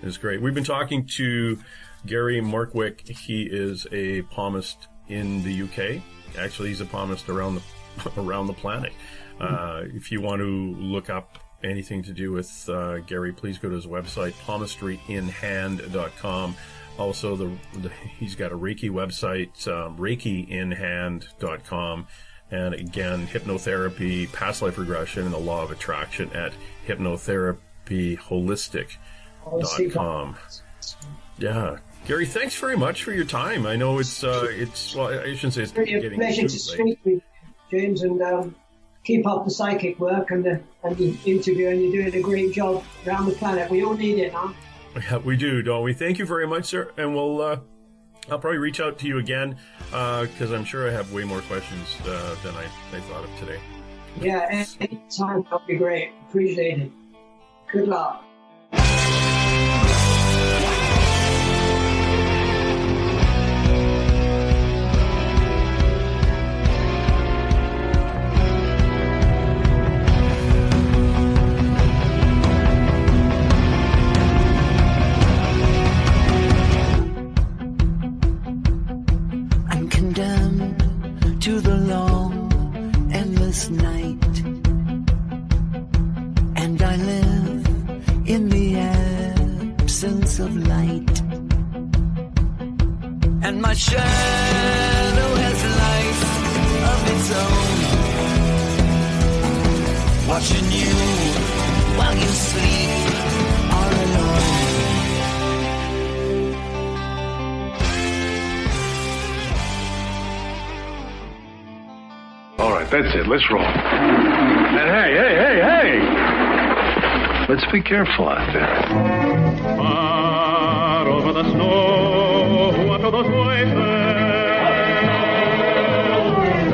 it's great. We've been talking to Gary Markwick. He is a palmist in the UK. Actually, he's a palmist around the planet. If you want to look up anything to do with Gary, please go to his website, palmistryinhand.com. Also, he's got a Reiki website, reikiinhand.com. And again, hypnotherapy, past life regression, and the law of attraction at hypnotherapyholistic.com. Yeah. Gary, thanks very much for your time. I know it's well, I shouldn't say it's really a pleasure to speak with you, James, and keep up the psychic work and the interview, and you're doing a great job around the planet. We all need it, huh? Yeah, we do, don't we? Thank you very much, sir. And I'll probably reach out to you again because I'm sure I have way more questions than I thought of today. Yeah, anytime. That'll be great. Appreciate it. Good luck. I live in the absence of light, and my shadow has life of its own, watching you while you sleep all alone. All right, that's it. Let's roll. And hey! Let's be careful out there. Far over the snow, what are those voices?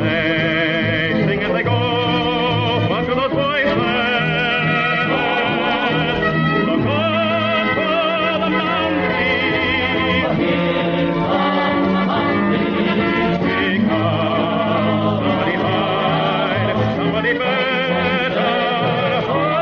They sing as they go. What are those voices? Look over the mountain. Because somebody hide, somebody better hide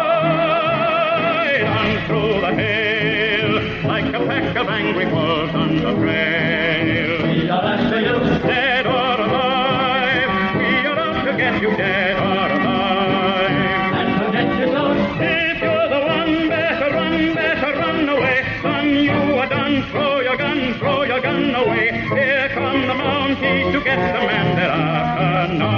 on through the hill, like a pack of angry wolves on the trail. We are after you, dead or alive. We are out to get you, dead or alive. And forget your soul. If you're the one, better run away. Son, you are done. Throw your gun away. Here come the Mounties to get the man they're after now.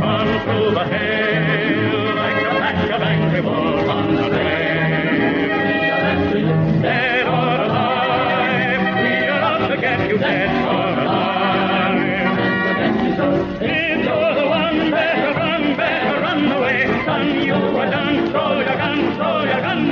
Run through the hill like a pack of angry wolves on the trail. Dead or alive, we are out to get you, dead or alive. If you're the one, better run away. Son, you are done. Throw your gun